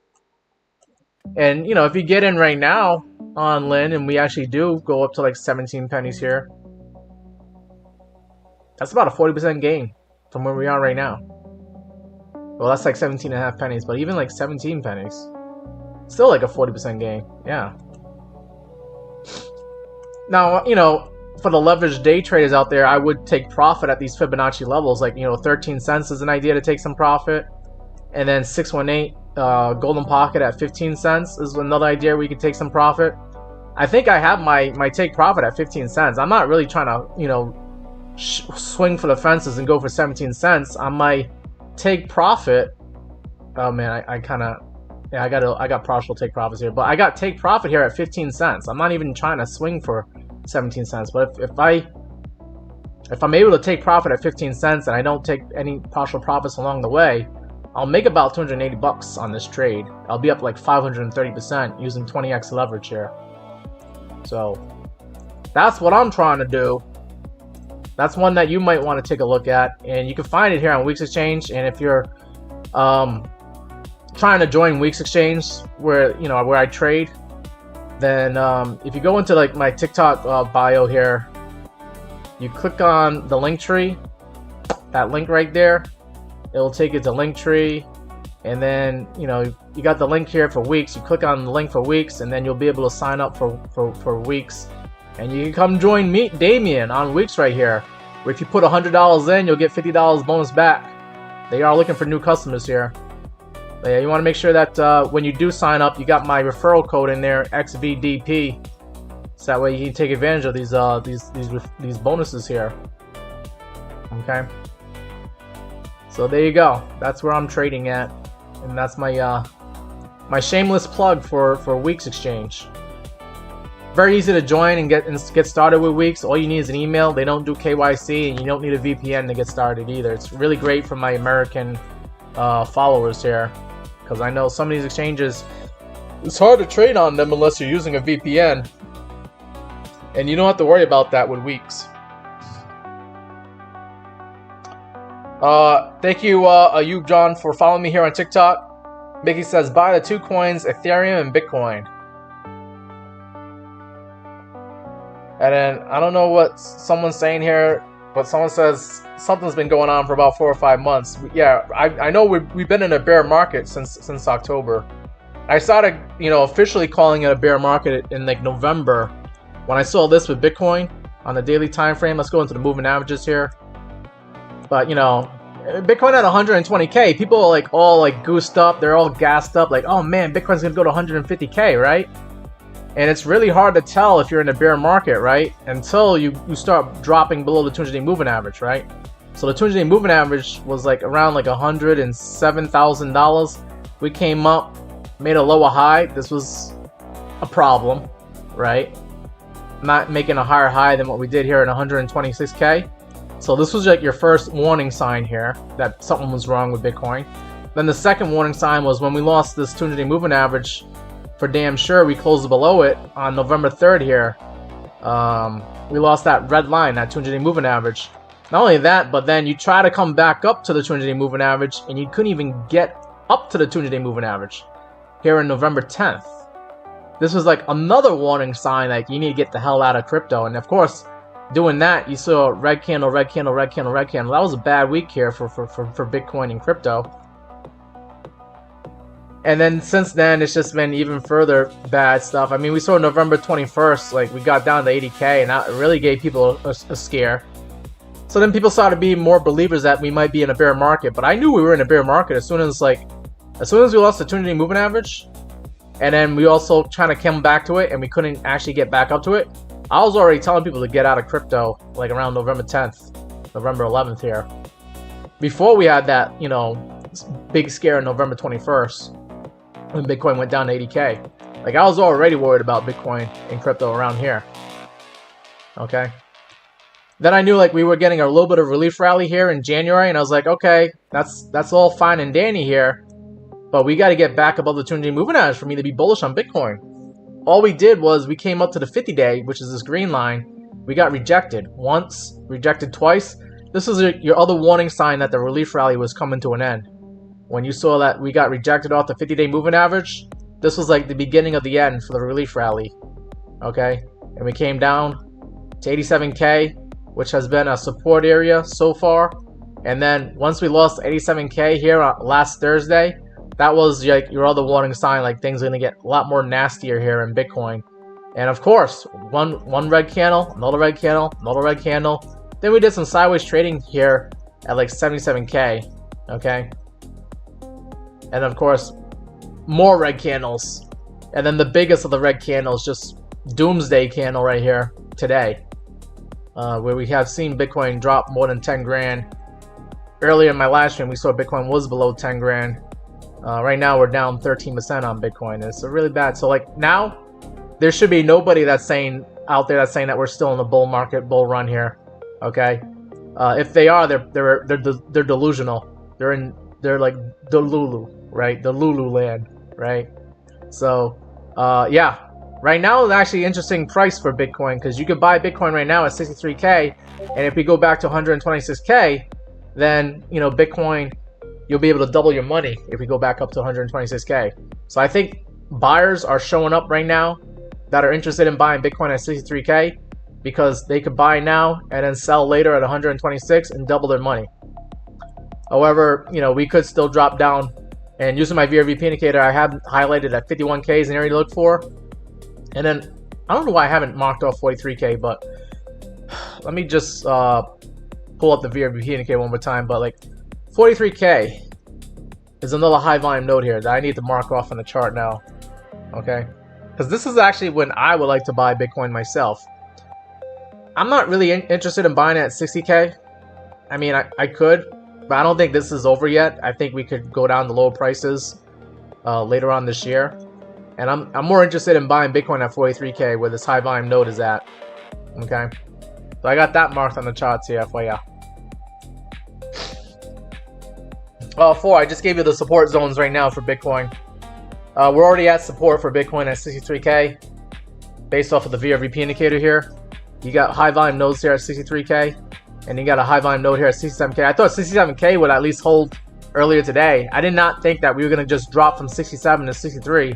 And, you know, if you get in right now on Lynn and we actually do go up to like 17 pennies here, that's about a 40% gain from where we are right now. Well, that's like 17.5 pennies, but even like 17 pennies, still like a 40% gain. Yeah. Now, you know, for the leveraged day traders out there, I would take profit at these Fibonacci levels. Like, you know, 13 cents is an idea to take some profit. And then 618 golden pocket at 15 cents is another idea where you could take some profit. I think I have my take profit at 15 cents. I'm not really trying to, you know, swing for the fences and go for 17 cents. On my take profit, oh man, I kind of, yeah, I got partial take profits here, but I got take profit here at 15 cents. I'm not even trying to swing for 17 cents, but if I'm able to take profit at 15 cents and I don't take any partial profits along the way, I'll make about 280 bucks on this trade. I'll be up like 530% using 20x leverage here. So that's what I'm trying to do. That's one that you might want to take a look at, and you can find it here on WEEX Exchange. And if you're trying to join WEEX Exchange, where, you know, where I trade, then if you go into like my TikTok bio here, you click on the link tree, that link right there, it'll take you to Linktree, and then, you know, you got the link here for WEEX. You click on the link for WEEX, and then you'll be able to sign up for WEEX. And you can come join me, Damien, on WEEX right here, where if you put $100 in, you'll get $50 bonus back. They are looking for new customers here. But yeah, you want to make sure that when you do sign up, you got my referral code in there, XVDP, so that way you can take advantage of these bonuses here. Okay. So there you go. That's where I'm trading at, and that's my my shameless plug for WEEX Exchange. Very easy to join and get started with WEEX. All you need is an email. They don't do KYC, and you don't need a VPN to get started either. It's really great for my American followers here, because I know some of these exchanges, it's hard to trade on them unless you're using a VPN, and you don't have to worry about that with WEEX. Thank you, Ayub John, for following me here on TikTok. Mickey says, buy the 2 coins, Ethereum and Bitcoin. And then, I don't know what someone's saying here, but someone says something's been going on for about 4 or 5 months. Yeah, I know we've been in a bear market since October. I started, you know, officially calling it a bear market in like November, when I saw this with Bitcoin on the daily time frame. Let's go into the moving averages here. But, you know, Bitcoin at 120K, people are like all like goosed up. They're all gassed up like, oh man, Bitcoin's gonna go to 150K, right? And it's really hard to tell if you're in a bear market, right? Until you start dropping below the 200-day moving average, right? So the 200-day moving average was like around like $107,000. We came up, made a lower high. This was a problem, right? Not making a higher high than what we did here at 126K. So this was like your first warning sign here that something was wrong with Bitcoin. Then the second warning sign was when we lost this 200-day moving average. For damn sure, we closed below it on November 3rd here. We lost that red line, that 200-day moving average. Not only that, but then you try to come back up to the 200-day moving average, and you couldn't even get up to the 200-day moving average here in November 10th. This was like another warning sign, like you need to get the hell out of crypto. And of course, doing that, you saw red candle, red candle, red candle, red candle. That was a bad week here for Bitcoin and crypto. And then since then, it's just been even further bad stuff. I mean, we saw November 21st, like we got down to 80K, and that really gave people a scare. So then people started being more believers that we might be in a bear market. But I knew we were in a bear market as soon as we lost the 200-day moving average, and then we also trying to come back to it, and we couldn't actually get back up to it. I was already telling people to get out of crypto like around November 10th, November 11th here. Before we had that, you know, big scare on November 21st when Bitcoin went down to 80K. Like I was already worried about Bitcoin and crypto around here. Okay. Then I knew like we were getting a little bit of relief rally here in January, and I was like, okay, that's all fine and dandy here, but we got to get back above the 200-day moving average for me to be bullish on Bitcoin. All we did was we came up to the 50-day, which is this green line. We got rejected once, rejected twice. This is your other warning sign that the relief rally was coming to an end. When you saw that we got rejected off the 50-day moving average, this was like the beginning of the end for the relief rally. Okay, and we came down to 87K, which has been a support area so far. And then once we lost 87K here last Thursday, that was like your other warning sign, like things are gonna get a lot more nastier here in Bitcoin. And of course, one red candle, another red candle, another red candle. Then we did some sideways trading here at like 77K, okay? And of course, more red candles. And then the biggest of the red candles, just doomsday candle right here today. Where we have seen Bitcoin drop more than 10 grand. Earlier in my last stream, we saw Bitcoin was below 10 grand. Right now, we're down 13% on Bitcoin. It's really bad. So like now, there should be nobody that's saying out there that's saying that we're still in the bull market, bull run here. Okay, if they are, they're delusional. They're like Delulu, right? The Lulu land, right? So, yeah. Right now is actually an interesting price for Bitcoin because you could buy Bitcoin right now at 63K, and if we go back to 126K, then you know Bitcoin, you'll be able to double your money if we go back up to 126K. So I think buyers are showing up right now that are interested in buying Bitcoin at 63K because they could buy now and then sell later at 126 and double their money. However, you know, we could still drop down, and using my VRVP indicator, I have highlighted at 51K is an area to look for. And then, I don't know why I haven't marked off 43K, but let me just pull up the VRVP indicator one more time. But like 43K is another high volume node here that I need to mark off on the chart now. Okay? Because this is actually when I would like to buy Bitcoin myself. I'm not really interested in buying it at 60K. I mean, I could, but I don't think this is over yet. I think we could go down to lower prices later on this year. And I'm more interested in buying Bitcoin at 43K where this high volume node is at. Okay, so I got that marked on the charts here for ya. Oh, 4, I just gave you the support zones right now for Bitcoin. We're already at support for Bitcoin at 63K based off of the VRVP indicator here. You got high volume nodes here at 63K, and you got a high volume node here at 67K. I thought 67K would at least hold earlier today. I did not think that we were going to just drop from 67 to 63.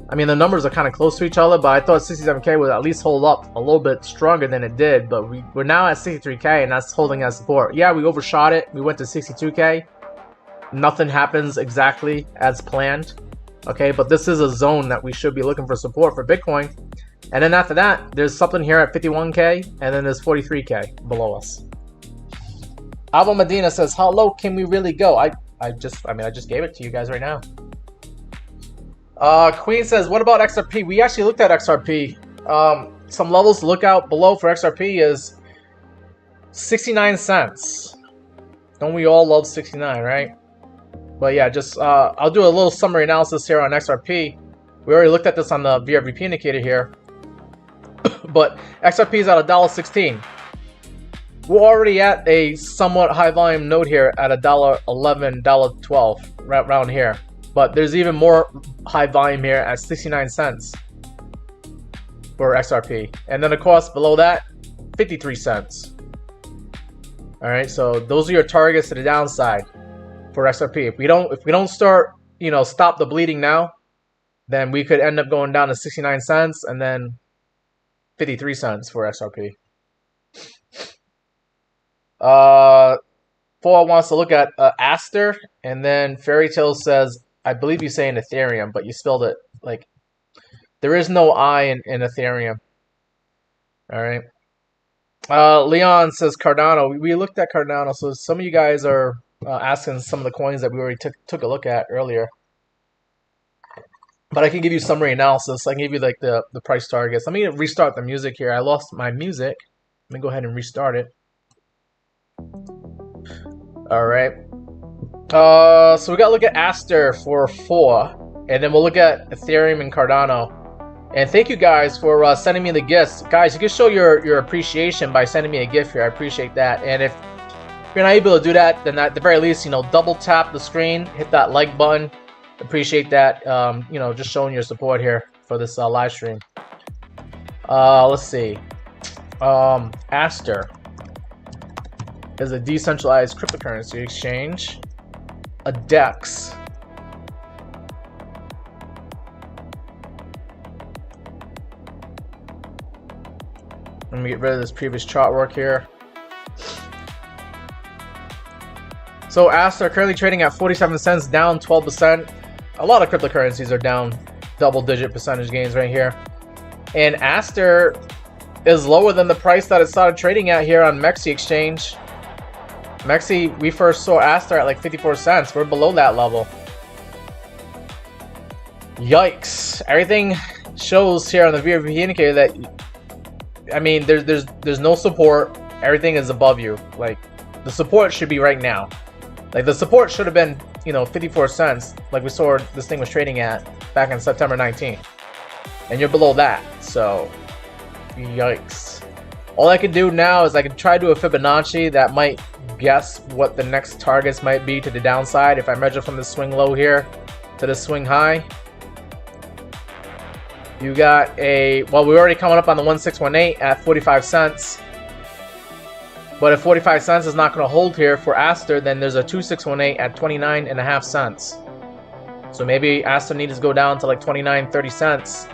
I mean, the numbers are kind of close to each other, but I thought 67K would at least hold up a little bit stronger than it did. But we're now at 63K, and that's holding as support. Yeah, we overshot it. We went to 62K. Nothing happens exactly as planned. Okay, but this is a zone that we should be looking for support for Bitcoin. And then after that, there's something here at 51K, and then there's 43K below us. Alvo Medina says, how low can we really go? I just gave it to you guys right now. Queen says, what about XRP? We actually looked at XRP. Some levels to look out below for XRP is 69 cents. Don't we all love 69, right? But yeah, just I'll do a little summary analysis here on XRP. We already looked at this on the VRVP indicator here. But XRP is at $1.16. We're already at a somewhat high volume node here at $1.11, $1.12, right around here. But there's even more high volume here at 69 cents. for XRP. And then of course below that, 53 cents. Alright, so those are your targets to the downside for XRP. If we don't start, you know, stop the bleeding now, then we could end up going down to 69 cents and then 53 cents for XRP. 4 wants to look at Aster, and then Fairy Tale says, I believe you say in Ethereum, but you spelled it like, there is no I in Ethereum. Alright. Leon says Cardano. We looked at Cardano, so some of you guys are asking some of the coins that we already took a look at earlier. But I can give you summary analysis. I can give you like the price targets. Let me restart the music here. I lost my music. Let me go ahead and restart it. Alright. So we got to look at Aster for 4. And then we'll look at Ethereum and Cardano. And thank you guys for sending me the gifts. Guys, you can show your appreciation by sending me a gift here. I appreciate that. And if you're not able to do that, then at the very least, you know, double tap the screen, hit that like button. Appreciate that. You know, just showing your support here for this live stream. Let's see. Aster is a decentralized cryptocurrency exchange. A DEX. Let me get rid of this previous chart work here. So Aster currently trading at 47 cents, down 12%. A lot of cryptocurrencies are down double-digit percentage gains right here. And Aster is lower than the price that it started trading at here on MEXC exchange. MEXC, we first saw Aster at like 54 cents. We're below that level. Yikes. Everything shows here on the VRV indicator that, I mean, there's no support. Everything is above you. Like, the support should be right now. Like, the support should have been, you know, 54 cents, like we saw this thing was trading at back on September 19th. And you're below that, so yikes. All I can do now is I can try to do a Fibonacci that might guess what the next targets might be to the downside. If I measure from the swing low here to the swing high, you got a, well, we're already coming up on the 1618 at 45 cents. But if 45 cents is not going to hold here for Aster, then there's a 2618 at 29.5 cents. So maybe Aster needs to go down to like 29.30 cents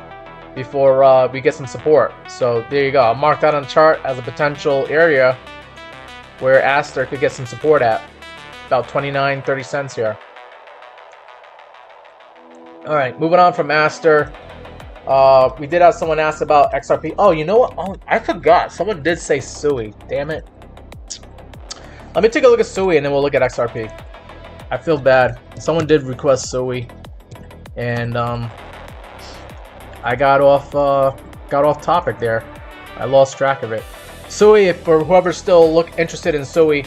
before we get some support. So there you go. I'll mark that on the chart as a potential area where Aster could get some support at. About 29.30 cents here. Alright, moving on from Aster. We did have someone ask about XRP. Oh, you know what? Oh, I forgot. Someone did say SUI. Damn it. Let me take a look at SUI and then we'll look at XRP. I feel bad. Someone did request SUI, and I got off topic there. I lost track of it. SUI, for whoever's still interested in SUI,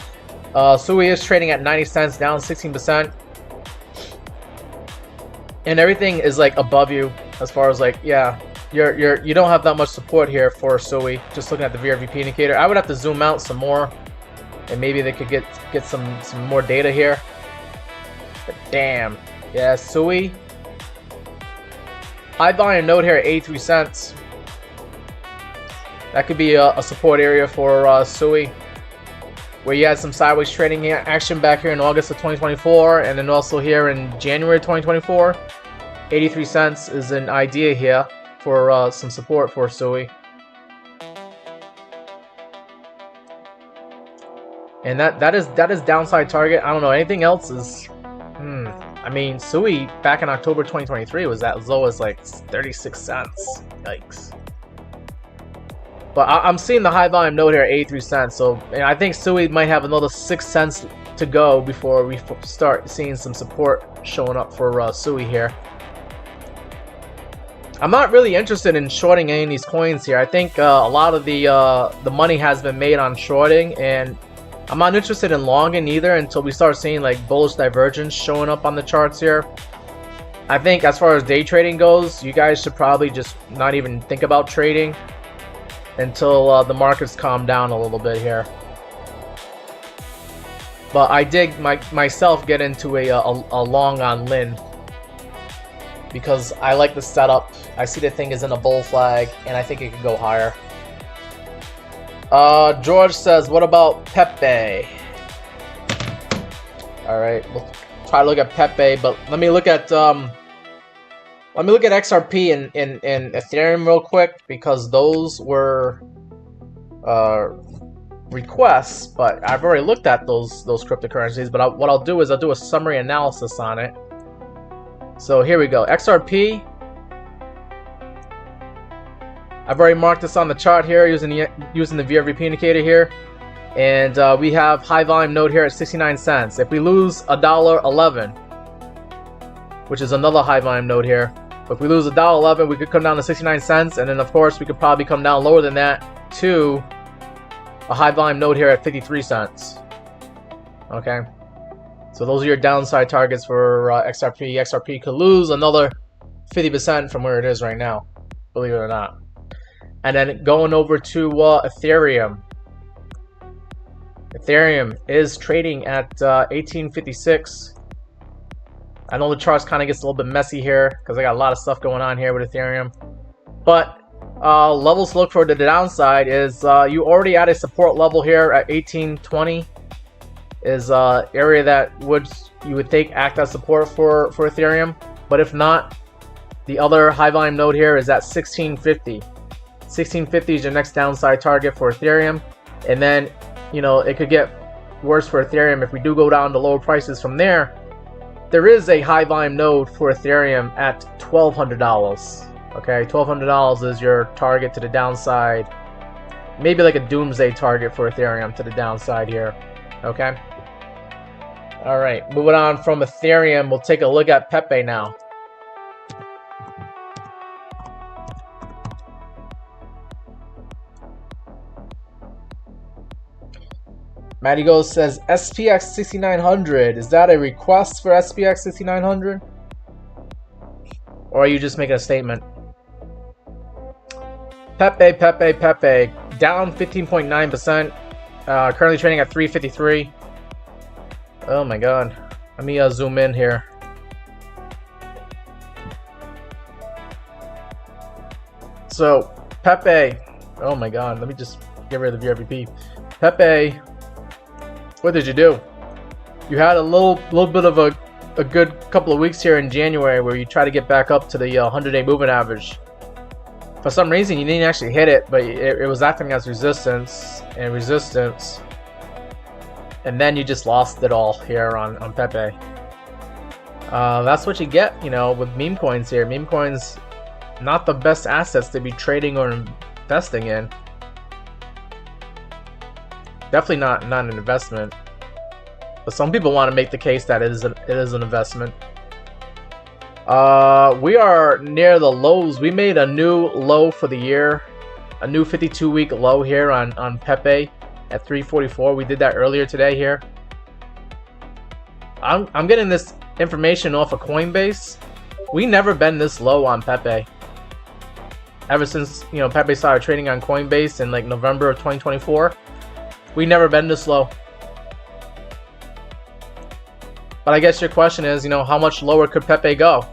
SUI is trading at 90 cents, down 16%, and everything is like above you as far as like, yeah, you don't have that much support here for SUI. Just looking at the VRVP indicator, I would have to zoom out some more. And maybe they could get some more data here. But damn. Yeah, SUI. High volume node here at 83 cents. That could be a support area for SUI. Where you had some sideways trading action back here in August of 2024. And then also here in January 2024. 83 cents is an idea here for some support for SUI. And that is downside target. I don't know, anything else is I mean, SUI back in October 2023 was as low as like 36 cents. Yikes. But I'm seeing the high volume node here at 83 cents. So and I think SUI might have another 6 cents to go before we start seeing some support showing up for SUI here. I'm not really interested in shorting any of these coins here. I think a lot of the money has been made on shorting, and I'm not interested in longing either until we start seeing like bullish divergence showing up on the charts here. I think as far as day trading goes, you guys should probably just not even think about trading until the markets calm down a little bit here. But I did myself get into a long on Lin. because I like the setup. I see the thing is in a bull flag, and I think it could go higher. George says, what about Pepe? Alright, we'll try to look at Pepe, but let me look at XRP and Ethereum real quick, because those were requests, but I've already looked at those cryptocurrencies. But what I'll do is I'll do a summary analysis on it. So here we go. XRP. I've already marked this on the chart here using the VRVP indicator here, and we have high volume node here at 69 cents. If we lose $1.11, which is another high volume node here, if we lose $1.11, we could come down to 69 cents, and then of course we could probably come down lower than that to a high volume node here at 53 cents. Okay, so those are your downside targets for XRP. XRP could lose another 50% from where it is right now, believe it or not. And then going over to Ethereum. Ethereum is trading at 1856. I know the charts kind of gets a little bit messy here because I got a lot of stuff going on here with Ethereum. But levels to look for to the downside is you already at a support level here at 1820 is area that you would think act as support for Ethereum. But if not, the other high volume node here is at 1650. 1650 is your next downside target for Ethereum, and then it could get worse for Ethereum if we do go down to lower prices from there. There is a high volume node for Ethereum at $1,200. Okay, $1,200 is your target to the downside. Maybe like a doomsday target for Ethereum to the downside here. Okay. All right, moving on from Ethereum, we'll take a look at Pepe now. Matty Goes says SPX 6900. Is that a request for SPX 6900? Or are you just making a statement? Pepe down 15.9%. Currently trading at 353. Oh my god. Let me zoom in here. So Pepe. Oh my god. Let me just get rid of the VRVP. Pepe. What did you do? You had a little bit of a good couple of weeks here in January where you try to get back up to the 100-day moving average. For some reason, you didn't actually hit it, but it was acting as resistance, and then you just lost it all here on Pepe. That's what you get, with meme coins here. Meme coins, not the best assets to be trading or investing in. Definitely not an investment, but some people want to make the case that it is an investment. We are near the lows. We made a new low for the year, a new 52-week low here on Pepe at 344. We did that earlier today here. I'm getting this information off of Coinbase. We never been this low on Pepe ever since Pepe started trading on Coinbase in like November of 2024. We never been this low. But I guess your question is, how much lower could Pepe go?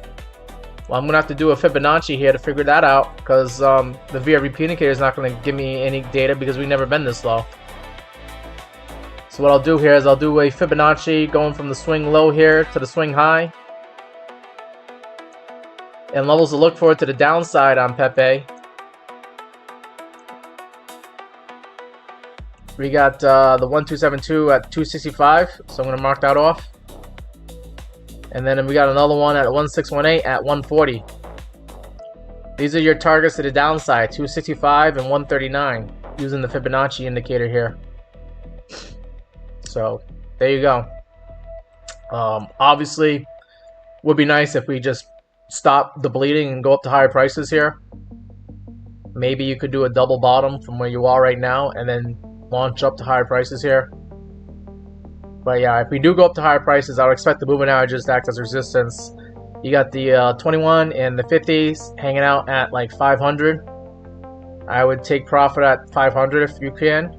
Well, I'm gonna have to do a Fibonacci here to figure that out, because the VRVP indicator is not gonna give me any data because we've never been this low. So what I'll do here is I'll do a Fibonacci going from the swing low here to the swing high, and levels to look for to the downside on Pepe. We got the 1272 at 265, so I'm going to mark that off. And then we got another one at 1618 at 140. These are your targets to the downside, 265 and 139, using the Fibonacci indicator here. So there you go. Obviously, would be nice if we just stop the bleeding and go up to higher prices here. Maybe you could do a double bottom from where you are right now and then launch up to higher prices here. But yeah, if we do go up to higher prices, I would expect the moving averages to act as resistance. You got the 21 and the 50s hanging out at like 500. I would take profit at 500 if you can,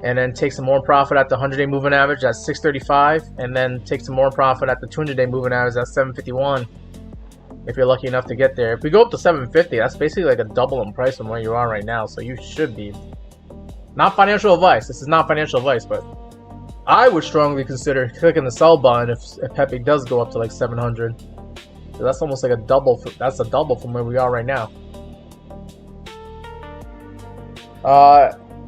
and then take some more profit at the 100-day moving average at 635, and then take some more profit at the 200-day moving average at 751. if you're lucky enough to get there. If we go up to 750, that's basically like a double in price from where you are right now. So you should be. Not financial advice. This is not financial advice, but I would strongly consider clicking the sell button if Pepe does go up to like 700. So that's almost like a double. That's a double from where we are right now.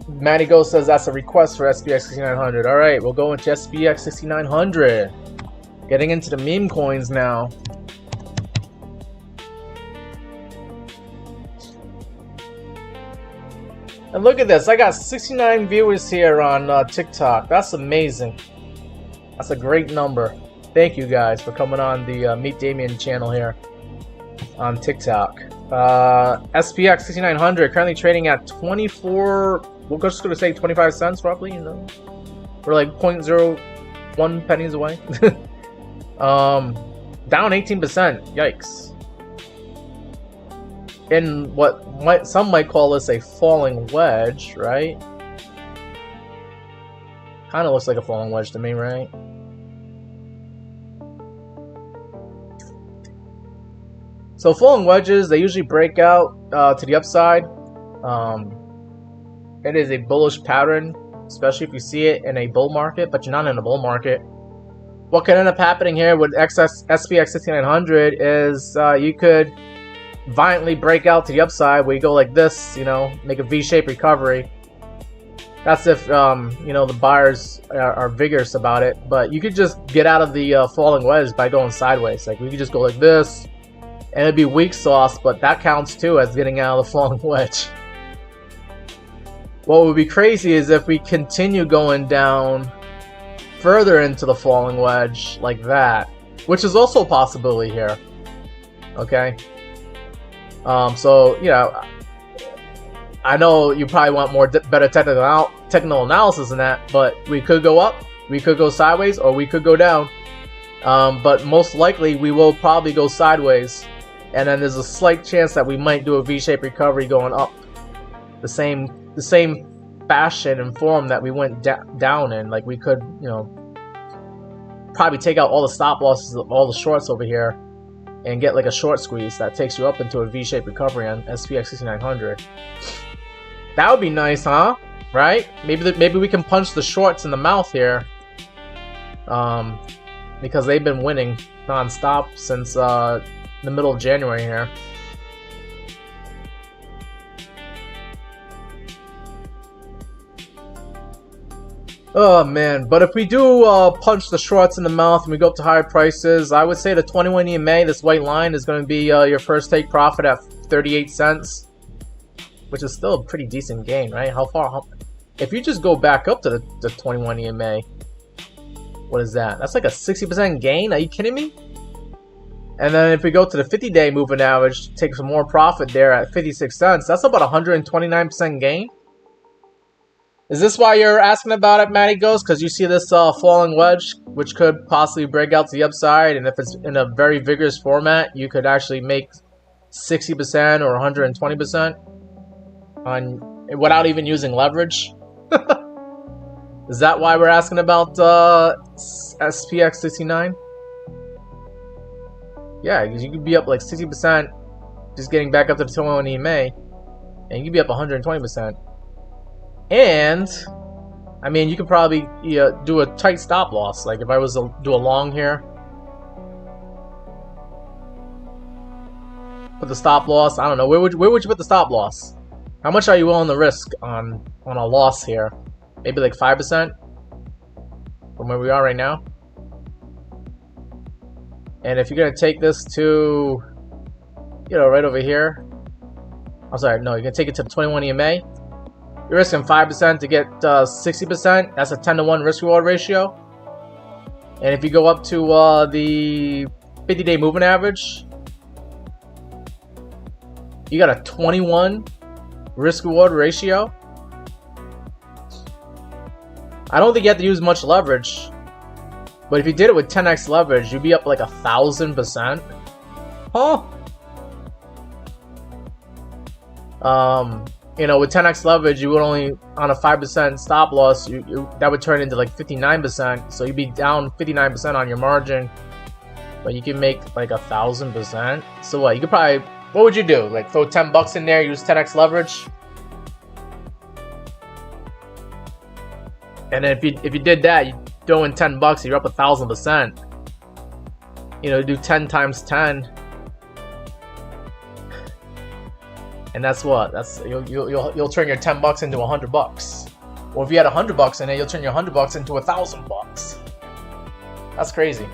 Manny Go says that's a request for SPX 6900. All right, we'll go into SPX 6900. Getting into the meme coins now. And look at this, I got 69 viewers here on TikTok. That's amazing. That's a great number. Thank you guys for coming on the Meet Damien channel here on TikTok. SPX 6900 currently trading at 24, we're just going to say 25 cents roughly, you know. We're like 0.01 pennies away. Down 18%, yikes. In what some might call this a falling wedge, right? Kind of looks like a falling wedge to me, right? So falling wedges, they usually break out to the upside. It is a bullish pattern, especially if you see it in a bull market, but you're not in a bull market. What could end up happening here with SPX 6900 is you could violently break out to the upside where you go like this, you know, make a V-shaped recovery. That's if you know, the buyers are vigorous about it, but you could just get out of the falling wedge by going sideways. Like we could just go like this and it'd be weak sauce, but that counts too as getting out of the falling wedge. What would be crazy is if we continue going down further into the falling wedge like that, which is also a possibility here. Okay. So, you know, I know you probably want more better technical analysis than that, but we could go up, we could go sideways, or we could go down. But most likely we will probably go sideways, and then there's a slight chance that we might do a V-shaped recovery going up, the same fashion and form that we went down in. Like we could, you know, probably take out all the stop losses of all the shorts over here and get like a short squeeze that takes you up into a V-shaped recovery on SPX 6900. That would be nice, huh? Right? Maybe we can punch the shorts in the mouth here, because they've been winning non-stop since the middle of January here. Oh man, but if we do punch the shorts in the mouth and we go up to higher prices, I would say the 21 EMA, this white line, is going to be your first take profit at 38 cents, which is still a pretty decent gain, right? If you just go back up to the 21 EMA, what is that? That's like a 60% gain? Are you kidding me? And then if we go to the 50-day moving average, take some more profit there at 56 cents, that's about 129% gain. Is this why you're asking about it, Matty Ghost? Because you see this falling wedge, which could possibly break out to the upside, and if it's in a very vigorous format, you could actually make 60% or 120% on without even using leverage. Is that why we're asking about SPX 69? Yeah, because you could be up like 60% just getting back up to the 21 EMA, and you could be up 120%. And, I mean, you could probably do a tight stop loss. Like, if I was to do a long here, put the stop loss, I don't know, where would you put the stop loss? How much are you willing to risk on a loss here? Maybe like 5% from where we are right now? And if you're going to take this to, you know, right over here. I'm sorry, no, you're going to take it to the 21 EMA. You're risking 5% to get 60%. That's a 10-to-1 risk-reward ratio. And if you go up to the 50-day moving average, you got a 21 risk-reward ratio. I don't think you have to use much leverage. But if you did it with 10x leverage, you'd be up like 1,000%. Huh? You know, with 10x leverage, you would only, on a 5% stop loss, that would turn into like 59%. So you'd be down 59% on your margin. But you can make like 1,000%. So what? You could probably, what would you do? Like throw 10 bucks in there, use 10x leverage. And then if you did that, you throw in 10 bucks, you're up 1,000%. You know, do 10 times 10. And that's what? That's you'll turn your 10 bucks into 100 bucks. Or if you had 100 bucks in it, you'll turn your 100 bucks into 1,000 bucks. That's crazy.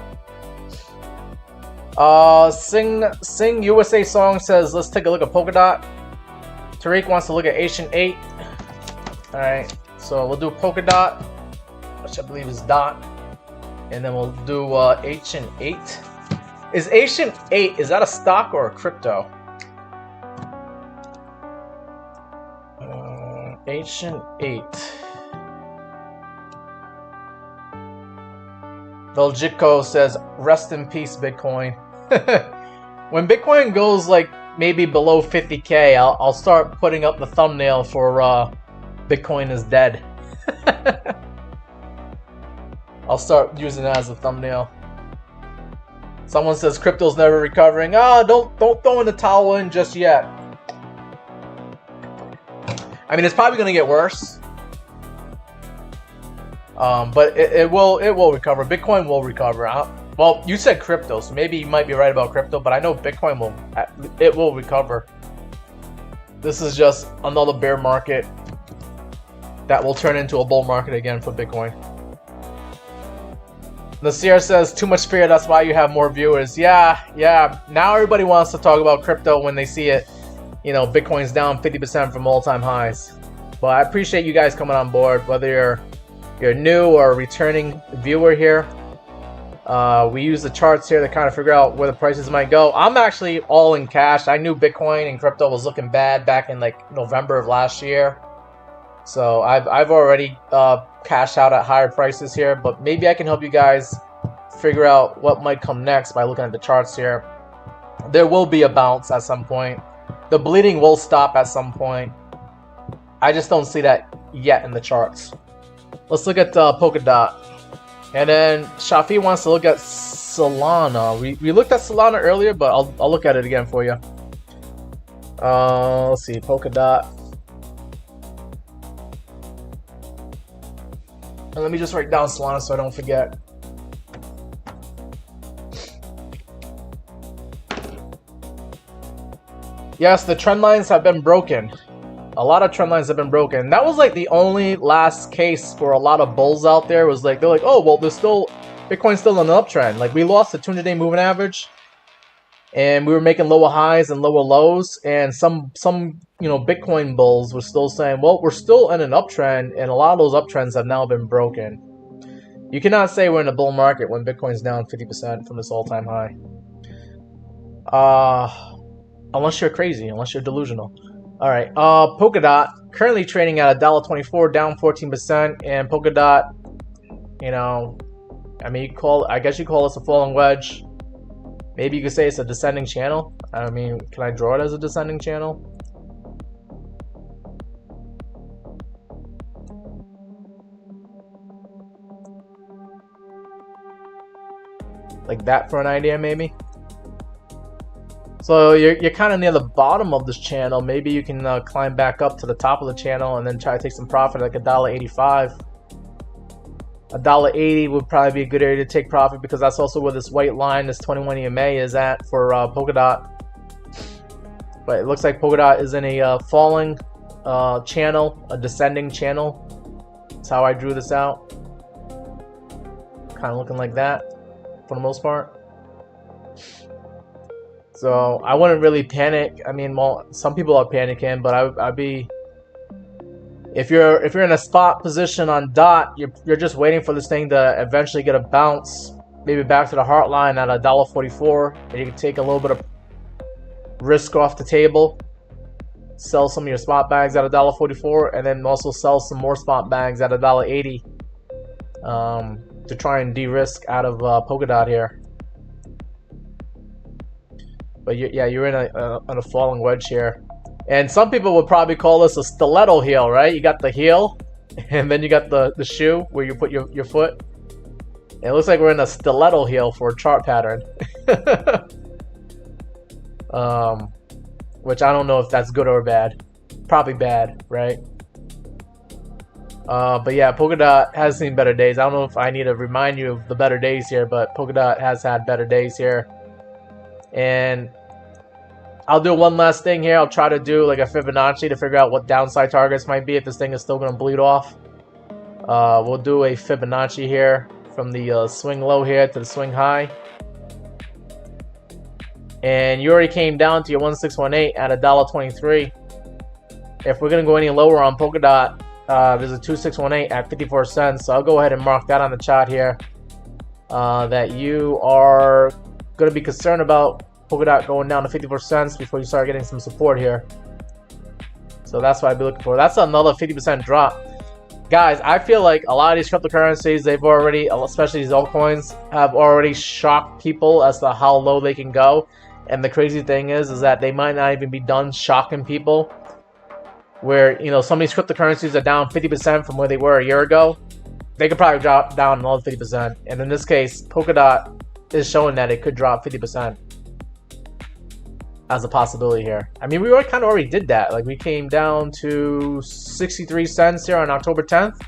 Sing USA Song says, let's take a look at Polkadot. Tariq wants to look at Asian 8. Alright, so we'll do Polkadot, which I believe is dot. And then we'll do Asian 8. Is Asian 8, is that a stock or a crypto? Asian 8. Veljico says, rest in peace, Bitcoin. When Bitcoin goes like maybe below 50K, I'll start putting up the thumbnail for Bitcoin is dead. I'll start using that as a thumbnail. Someone says crypto's never recovering. Don't throw in the towel in just yet. I mean, it's probably gonna get worse. But it will recover. Bitcoin will recover. Well, you said crypto, so maybe you might be right about crypto, but I know Bitcoin will recover. This is just another bear market that will turn into a bull market again for Bitcoin. Nasir says, too much fear, that's why you have more viewers. Yeah. Now everybody wants to talk about crypto when they see it. You know, Bitcoin's down 50% from all-time highs. But I appreciate you guys coming on board, whether you're new or a returning viewer here. We use the charts here to kind of figure out where the prices might go. I'm actually all in cash. I knew Bitcoin and crypto was looking bad back in like November of last year. So I've already cashed out at higher prices here, but maybe I can help you guys figure out what might come next by looking at the charts here. There will be a bounce at some point. The bleeding will stop at some point. I just don't see that yet in the charts. Let's look at Polkadot. And then Shafi wants to look at Solana. We looked at Solana earlier, but I'll look at it again for you. Let's see, Polkadot. And let me just write down Solana so I don't forget. Yes, the trend lines have been broken. A lot of trend lines have been broken. That was like the only last case for a lot of bulls out there. Was like, they're like, oh, well, Bitcoin's still on an uptrend. Like, we lost the 200-day moving average, and we were making lower highs and lower lows. And some Bitcoin bulls were still saying, well, we're still in an uptrend, and a lot of those uptrends have now been broken. You cannot say we're in a bull market when Bitcoin's down 50% from this all-time high. Unless you're crazy, unless you're delusional. All right, Polkadot currently trading at $1.24, down 14%, and Polkadot, you know, I mean, I guess you call this a falling wedge. Maybe you could say it's a descending channel. I mean, can I draw it as a descending channel? Like that for an idea, maybe. So you're kind of near the bottom of this channel. Maybe you can climb back up to the top of the channel and then try to take some profit, like $1.85. $1.80 would probably be a good area to take profit, because that's also where this white line, this 21 EMA, is at for Polkadot. But it looks like Polkadot is in a falling channel, a descending channel. That's how I drew this out. Kind of looking like that for the most part. So I wouldn't really panic. I mean, well, some people are panicking, but I'd be, if you're in a spot position on DOT, you're just waiting for this thing to eventually get a bounce, maybe back to the heart line at $1.44, and you can take a little bit of risk off the table, sell some of your spot bags at $1.44, and then also sell some more spot bags at $1.80 to try and de-risk out of Polkadot here. But you're in a falling wedge here. And some people would probably call this a stiletto heel, right? You got the heel, and then you got the shoe where you put your foot. It looks like we're in a stiletto heel for a chart pattern. Which I don't know if that's good or bad. Probably bad, right? But yeah, Polkadot has seen better days. I don't know if I need to remind you of the better days here, but Polkadot has had better days here. And I'll do one last thing here. I'll try to do like a Fibonacci to figure out what downside targets might be if this thing is still going to bleed off. We'll do a Fibonacci here from the swing low here to the swing high. And you already came down to your 1618 at $1.23. If we're going to go any lower on Polkadot, there's a 2618 at 54 cents. So I'll go ahead and mark that on the chart here. That you are going to be concerned about Polkadot going down to 54 cents before you start getting some support here. So that's what I'd be looking for. That's another 50% drop. Guys, I feel like a lot of these cryptocurrencies, they've already, especially these altcoins, have already shocked people as to how low they can go. And the crazy thing is that they might not even be done shocking people. Where, you know, some of these cryptocurrencies are down 50% from where they were a year ago. They could probably drop down another 50%. And in this case, Polkadot is showing that it could drop 50% as a possibility here. I mean, we kind of already did that. Like, we came down to 63 cents here on October 10th.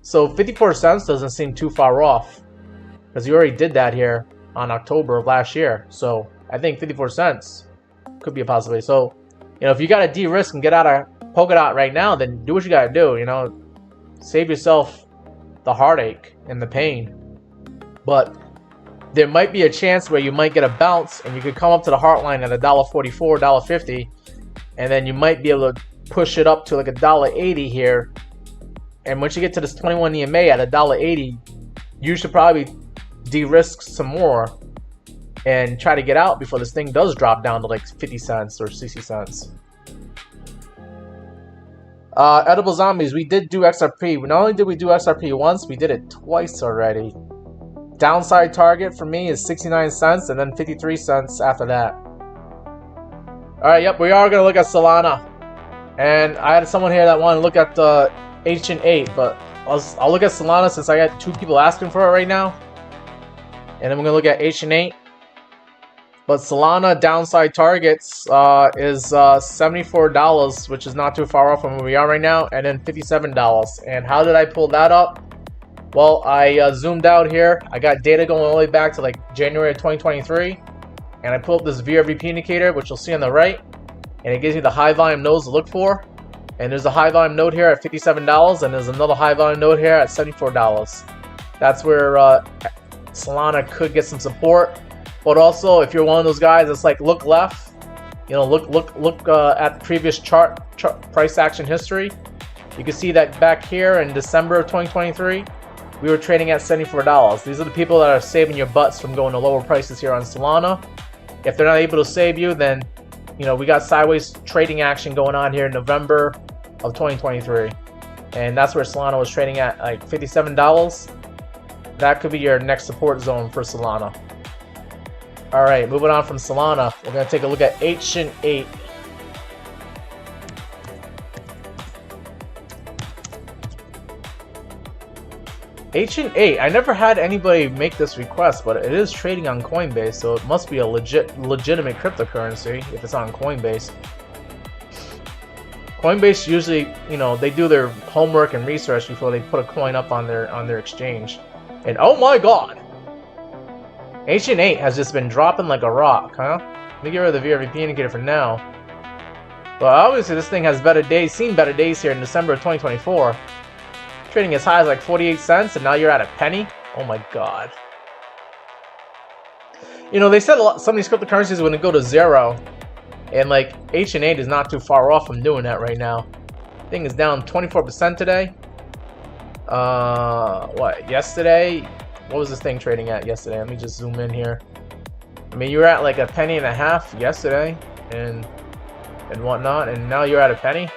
So 54 cents doesn't seem too far off, because you already did that here on October of last year. So I think 54 cents could be a possibility. So, you know, if you got to de-risk and get out of Polkadot right now, then do what you got to do. You know, save yourself the heartache and the pain. But there might be a chance where you might get a bounce and you could come up to the heart line at $1.44, $1.50, and then you might be able to push it up to like $1.80 here. And once you get to this 21 EMA at $1.80, you should probably de-risk some more and try to get out before this thing does drop down to like 50 cents or 60 cents. Edible Zombies, we did do XRP. Not only did we do XRP once, we did it twice already. Downside target for me is 69 cents and then 53 cents after that. Alright, yep, we are going to look at Solana. And I had someone here that wanted to look at the Ancient 8, but I'll look at Solana since I got 2 people asking for it right now. And then we're going to look at Ancient 8. But Solana downside targets is $74, which is not too far off from where we are right now, and then $57. And how did I pull that up? Well, I zoomed out here. I got data going all the way back to like January of 2023, and I pulled up this VRVP indicator, which you'll see on the right, and it gives me the high volume nodes to look for. And there's a high volume node here at $57, and there's another high volume node here at $74. That's where Solana could get some support. But also, if you're one of those guys that's like, look left, you know, look at the previous chart price action history. You can see that back here in December of 2023, we were trading at $74. These are the people that are saving your butts from going to lower prices here on Solana. If they're not able to save you, then, you know, we got sideways trading action going on here in November of 2023. And that's where Solana was trading at, like $57. That could be your next support zone for Solana. Alright, moving on from Solana, we're going to take a look at Ancient 8. Ancient 8, I never had anybody make this request, but it is trading on Coinbase, so it must be a legitimate cryptocurrency if it's on Coinbase. Coinbase usually, you know, they do their homework and research before they put a coin up on their exchange. And oh my god! Ancient 8 has just been dropping like a rock, huh? Let me get rid of the VRVP indicator for now. But obviously this thing has better days, seen better days here in December of 2024. Trading as high as like 48 cents, and now you're at a penny? Oh my god. You know, they said some of these cryptocurrencies are going to go to zero. And like, Ancient 8 is not too far off from doing that right now. Thing is down 24% today. What, yesterday? What was this thing trading at yesterday? Let me just zoom in here. I mean, you were at like a penny and a half yesterday and whatnot, and now you're at a penny.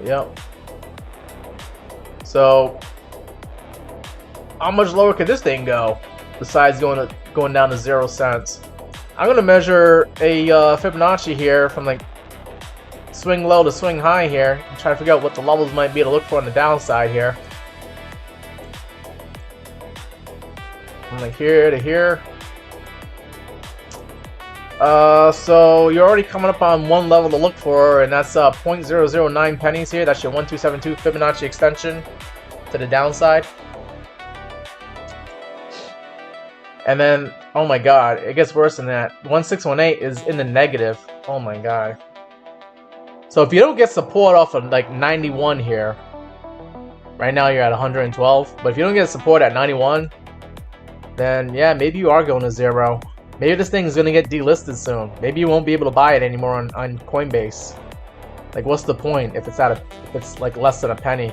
Yep. So, how much lower could this thing go besides going down to 0 cents? I'm gonna measure a Fibonacci here from like swing low to swing high here and try to figure out what the levels might be to look for on the downside here. from like here to here. So you're already coming up on one level to look for, and that's 0.009 pennies here. That's your 1272 Fibonacci extension to the downside. And then, oh my god, it gets worse than that. 1618 is in the negative. Oh my god. So if you don't get support off of like 91 here, right now you're at 112, but if you don't get support at 91, then yeah, maybe you are going to zero. Maybe this thing is going to get delisted soon. Maybe you won't be able to buy it anymore on Coinbase. Like, what's the point if it's like less than a penny,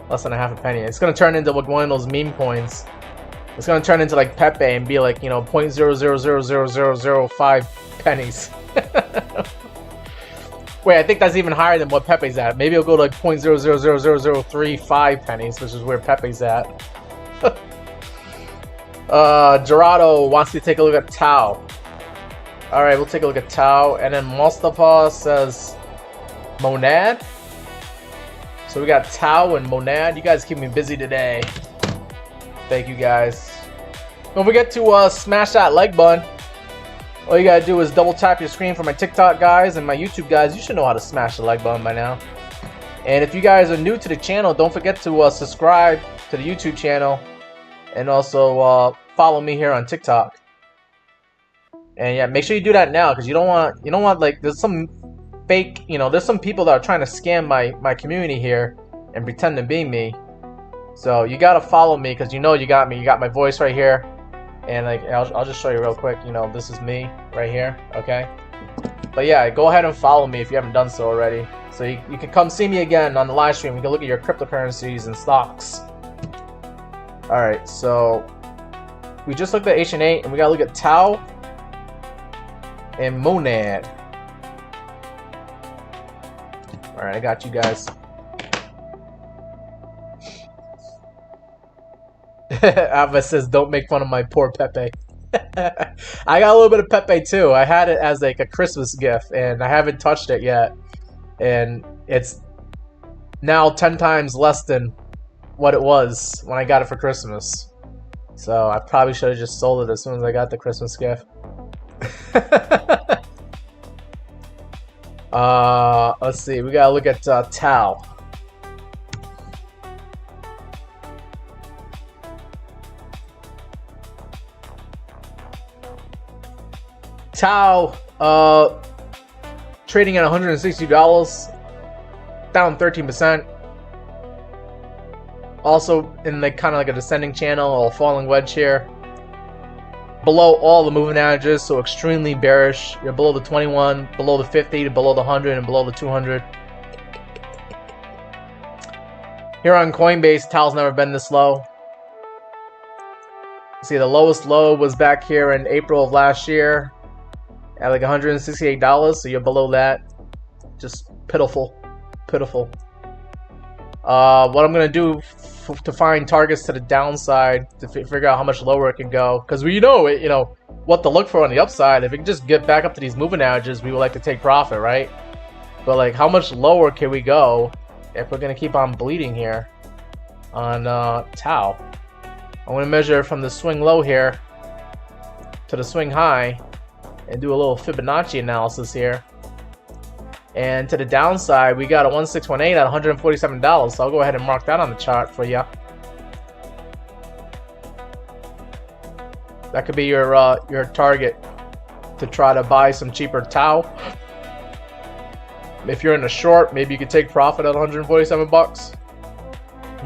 less than a half a penny? It's going to turn into like one of those meme coins. It's going to turn into like Pepe and be like, you know, 0.0000005 pennies. Wait, I think that's even higher than what Pepe's at. Maybe it'll go to like 0.0000035 pennies, which is where Pepe's at. Gerardo wants to take a look at Tau. Alright, we'll take a look at Tau. And then Mustafa says Monad. So we got Tau and Monad. You guys keep me busy today. Thank you guys. Don't forget to smash that like button. All you gotta do is double tap your screen for my TikTok guys and my YouTube guys. You should know how to smash the like button by now. And if you guys are new to the channel, don't forget to subscribe to the YouTube channel. And also follow me here on TikTok. And yeah, make sure you do that now, because you don't want like, there's some fake, you know, there's some people that are trying to scam my community here and pretend to be me. So you gotta follow me, because you know you got me. You got my voice right here, and like I'll just show you real quick. You know, this is me right here. Okay. But yeah, go ahead and follow me if you haven't done so already. So you can come see me again on the live stream. You can look at your cryptocurrencies and stocks. Alright, so we just looked at H&A, and we gotta look at Tau and Monad. Alright, I got you guys. Ava says, don't make fun of my poor Pepe. I got a little bit of Pepe too. I had it as like a Christmas gift, and I haven't touched it yet. And it's now 10 times less than what it was when I got it for Christmas. So I probably should have just sold it as soon as I got the Christmas gift. Let's see. We gotta look at Tau. Tau, trading at $160, down 13%. Also in like kind of like a descending channel or a falling wedge here. Below all the moving averages, so extremely bearish. You're below the 21, below the 50, below the 100, and below the 200. Here on Coinbase, Tau's never been this low. See, the lowest low was back here in April of last year at like $168, so you're below that. Just pitiful, pitiful. What I'm gonna do to find targets to the downside to figure out how much lower it can go, because we know it, you know what to look for on the upside. If it can just get back up to these moving averages, we would like to take profit, right? But like, how much lower can we go if we're gonna keep on bleeding here on Tau? I'm gonna measure from the swing low here to the swing high and do a little Fibonacci analysis here. And to the downside, we got a 1618 at $147. So I'll go ahead and mark that on the chart for you. That could be your target to try to buy some cheaper Tau. If you're in a short, maybe you could take profit at 147 bucks.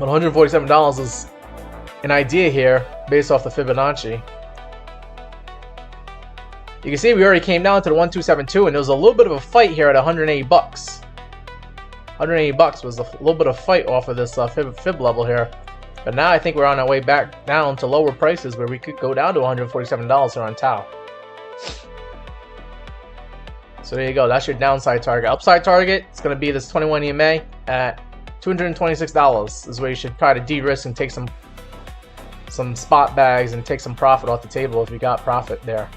But $147 is an idea here based off the Fibonacci. You can see we already came down to the 1272, and there was a little bit of a fight here at 180 bucks. 180 bucks was a little bit of fight off of this fib level here. But now I think we're on our way back down to lower prices where we could go down to $147 here on Tau. So there you go. That's your downside target. Upside target, it's going to be this 21 EMA at $226 is where you should try to de-risk and take some spot bags and take some profit off the table if you got profit there.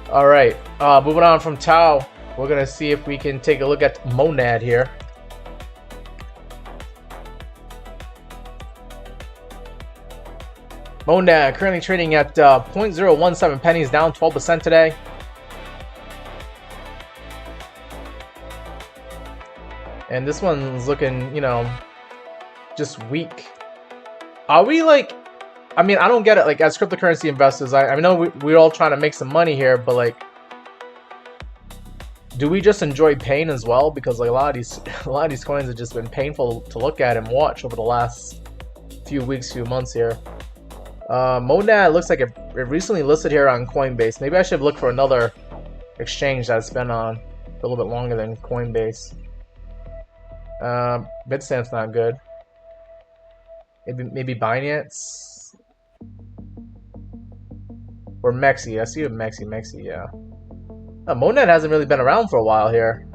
Alright, moving on from Tau, we're going to see if we can take a look at Monad here. Monad currently trading at 0.017 pennies, down 12% today. And this one's looking, you know, just weak. Are we like, I mean, I don't get it. Like, as cryptocurrency investors, I know we're all trying to make some money here, but like, do we just enjoy pain as well? Because like a lot of these coins have just been painful to look at and watch over the last few weeks, few months here. Monad looks like it recently listed here on Coinbase. Maybe I should look for another exchange that's been on a little bit longer than Coinbase. Bitstamp's not good. Maybe Binance or MEXC. I see a MEXC, yeah. Monad hasn't really been around for a while here.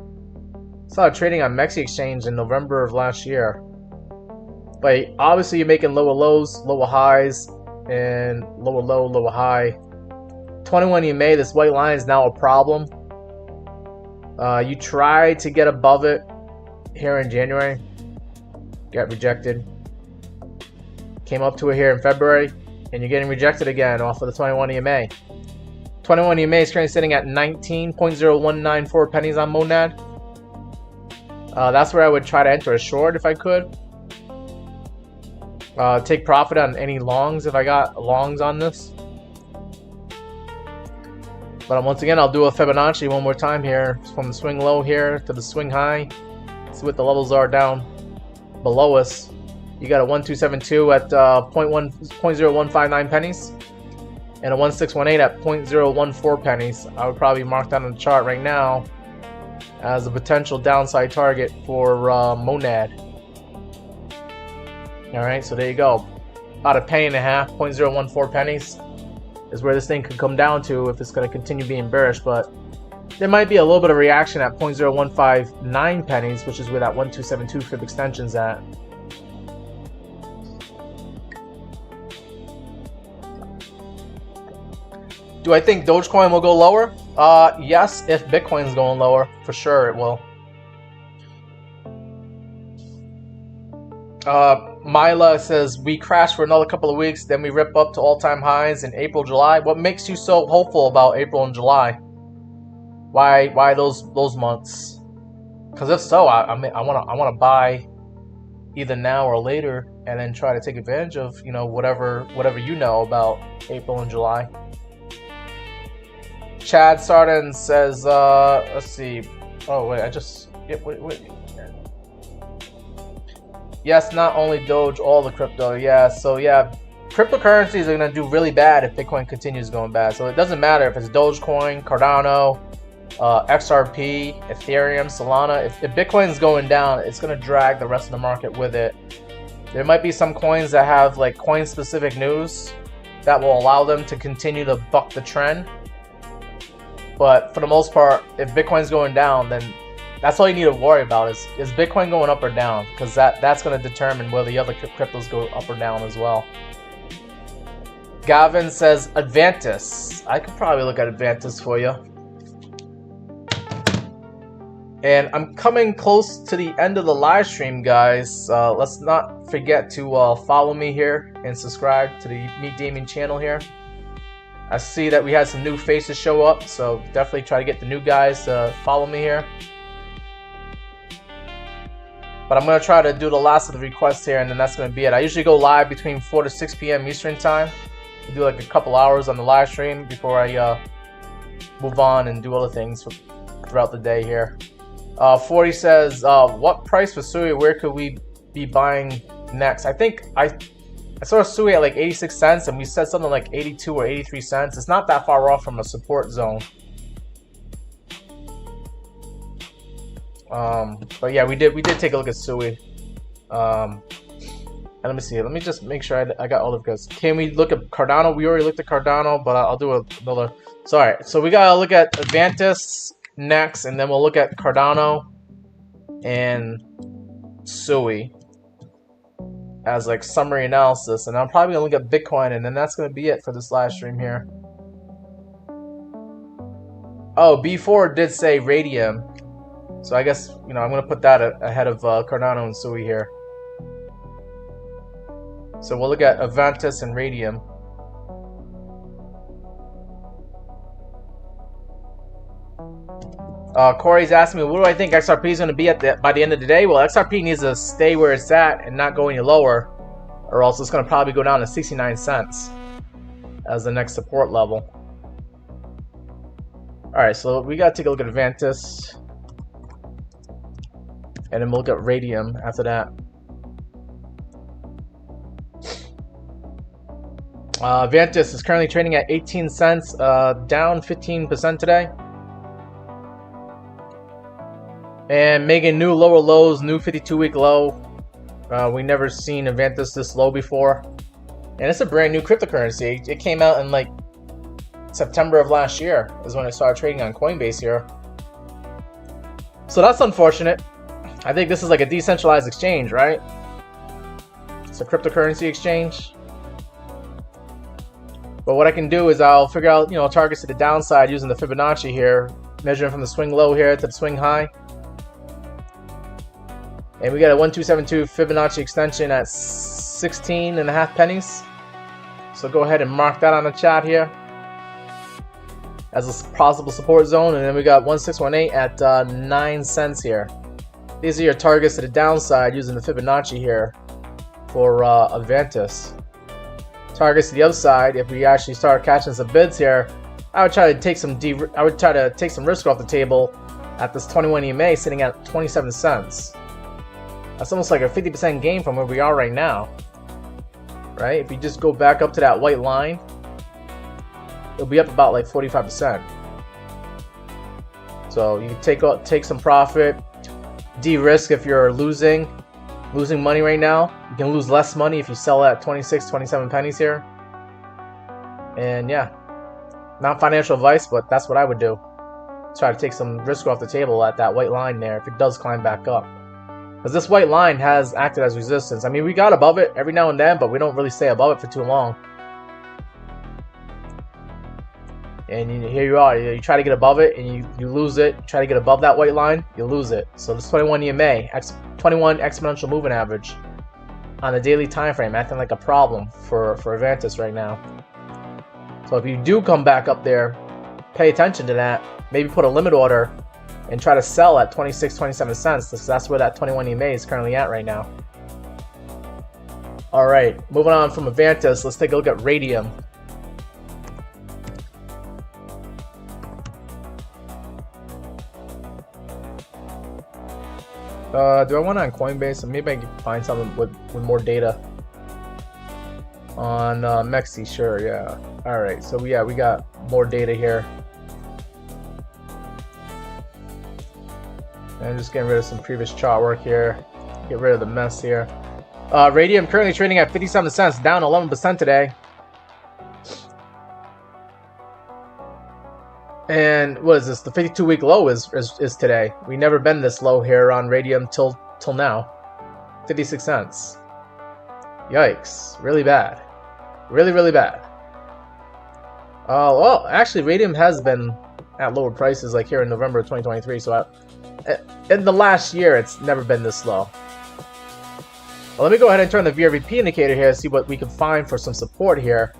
Saw trading on MEXC exchange in November of last year. But obviously you're making lower lows, lower highs, and lower low, lower high. 21 EMA, this white line is now a problem. You tried to get above it here in January, got rejected. Came up to it here in February, and you're getting rejected again off of the 21 EMA. 21 EMA is currently sitting at 19.0194 pennies on Monad. That's where I would try to enter a short if I could. Take profit on any longs if I got longs on this. But once again, I'll do a Fibonacci one more time here from the swing low here to the swing high. See what the levels are down below us. You got a 1272 at 0.0159 pennies and a 1618 at 0.014 pennies. I would probably mark that on the chart right now as a potential downside target for Monad. Alright, so there you go. About a penny and a half, 0.014 pennies is where this thing could come down to if it's going to continue being bearish, but there might be a little bit of reaction at 0.0159 pennies, which is where that 1272 fib extension's at. Do I think Dogecoin will go lower? Yes, if Bitcoin's going lower, for sure it will. Myla says, we crash for another couple of weeks, then we rip up to all-time highs in April, July. What makes you so hopeful about April and July? Why those months? Because if so, I want to buy either now or later, and then try to take advantage of, you know, whatever you know about April and July. Chad Sarden says, let's see. Oh wait, wait. Yes, not only Doge, all the crypto. Yeah, so yeah, cryptocurrencies are gonna do really bad if Bitcoin continues going bad. So it doesn't matter if it's Dogecoin, Cardano, XRP, Ethereum, Solana. If Bitcoin's going down, it's gonna drag the rest of the market with it. There might be some coins that have like coin-specific news that will allow them to continue to buck the trend. But for the most part, if Bitcoin's going down, then that's all you need to worry about is Bitcoin going up or down, because that's going to determine whether the other cryptos go up or down as well. Gavin says Advantis. I could probably look at Advantis for you. And I'm coming close to the end of the live stream, guys. Let's not forget to follow me here and subscribe to the Meet Damien channel here. I see that we had some new faces show up, so definitely try to get the new guys to follow me here. But I'm going to try to do the last of the requests here, and then that's going to be it. I usually go live between 4 to 6 p.m. Eastern time. I do like a couple hours on the live stream before I move on and do other things throughout the day here. 40 says, what price for Sui? Where could we be buying next? I think I saw Sui at like 86 cents, and we said something like 82 or 83 cents. It's not that far off from a support zone. But yeah, we did take a look at Sui. And let me see. Let me just make sure I got all of this. Can we look at Cardano? We already looked at Cardano, but I'll do another. Sorry. So we gotta look at Advantis next, and then we'll look at Cardano and Sui as like summary analysis, and I'm probably gonna look at Bitcoin, and then that's gonna be it for this live stream here. Oh, B4 did say Radium, so I guess, you know, I'm gonna put that ahead of Cardano and Sui here. So we'll look at Advantis and Radium. Corey's asking me, what do I think XRP is going to be by the end of the day? Well, XRP needs to stay where it's at and not go any lower, or else it's going to probably go down to 69 cents as the next support level. Alright, so we got to take a look at Avantis, and then we'll look at Radium after that. Avantis is currently trading at 18 cents, down 15% today. And making new lower lows, new 52-week low. We never seen Avantis this low before. And it's a brand new cryptocurrency. It came out in like September of last year is when I started trading on Coinbase here. So that's unfortunate. I think this is like a decentralized exchange, right? It's a cryptocurrency exchange. But what I can do is I'll figure out, targets to the downside using the Fibonacci here, measuring from the swing low here to the swing high. And we got a 1272 Fibonacci extension at 16.5 pennies. So go ahead and mark that on the chart here as a possible support zone. And then we got 1618 at 9 cents here. These are your targets to the downside using the Fibonacci here for Avantis. Targets to the upside, if we actually start catching some bids here, I would try to take some risk off the table at this 21 EMA sitting at 27 cents. That's almost like a 50% gain from where we are right now, right? If you just go back up to that white line, it'll be up about like 45%. So you can take some profit, de-risk if you're losing money right now. You can lose less money if you sell at 26, 27 pennies here. And yeah, not financial advice, but that's what I would do. Try to take some risk off the table at that white line there if it does climb back up. Because this white line has acted as resistance. I mean, we got above it every now and then, but we don't really stay above it for too long. And here you are. You try to get above it, and you lose it. You try to get above that white line, you lose it. So this 21 EMA, 21 exponential moving average on the daily time frame, acting like a problem for Avantis right now. So if you do come back up there, pay attention to that. Maybe put a limit order and try to sell at 26, 27 cents, because that's where that 21 EMA is currently at right now. Alright, moving on from Avantis, let's take a look at Radium. Do I want it on Coinbase? Maybe I can find something with more data. On MEXC, sure, yeah. Alright, so yeah, we got more data here. And just getting rid of some previous chart work here. Get rid of the mess here. Radium currently trading at 57 cents, down 11% today. And what is this? The 52-week low is today. We never been this low here on Radium till now. 56 cents. Yikes. Really bad. Really, really bad. Well, actually, Radium has been at lower prices like here in November of 2023. So in the last year, it's never been this low. Well, let me go ahead and turn the VRVP indicator here and see what we can find for some support here.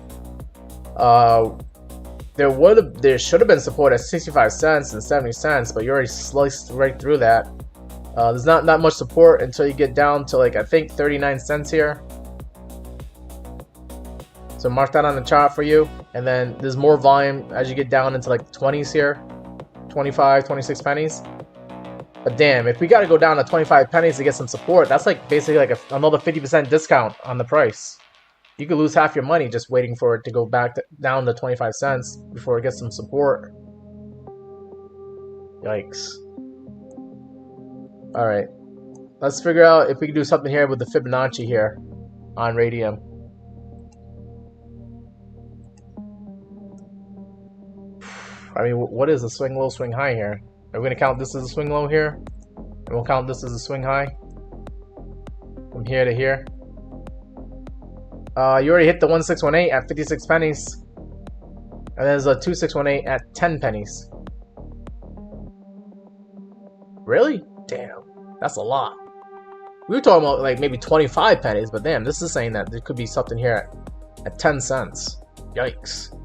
There should have been support at 65 cents and 70 cents, but you already sliced right through that. There's not much support until you get down to like I think 39 cents here. So mark that on the chart for you, and then there's more volume as you get down into like the 20s here, 25, 26 pennies. But damn, if we got to go down to 25 pennies to get some support, that's like basically like another 50% discount on the price. You could lose half your money just waiting for it to go back down to 25 cents before it gets some support. Yikes. Alright. Let's figure out if we can do something here with the Fibonacci here on Radium. I mean, what is the swing low, swing high here? Are we going to count this as a swing low here? And we'll count this as a swing high? From here to here? You already hit the 1618 at 56 pennies. And there's a 2618 at 10 pennies. Really? Damn. That's a lot. We were talking about like maybe 25 pennies, but damn, this is saying that there could be something here at 10 cents. Yikes.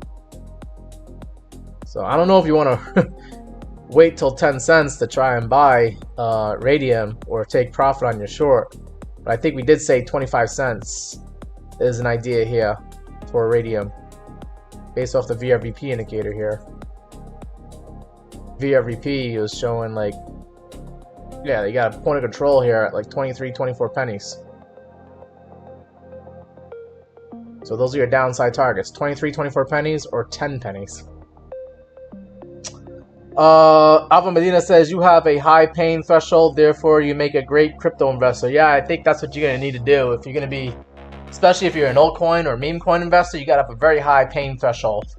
So I don't know if you want to wait till 10 cents to try and buy radium or take profit on your short. But I think we did say 25 cents is an idea here for radium based off the VRVP indicator here. VRVP is showing like, yeah, they got a point of control here at like 23, 24 pennies. So those are your downside targets, 23, 24 pennies or 10 pennies. Alpha Medina says you have a high pain threshold, therefore you make a great crypto investor. Yeah, I think that's what you're going to need to do if you're going to be, especially if you're an altcoin or meme coin investor, you got to have a very high pain threshold.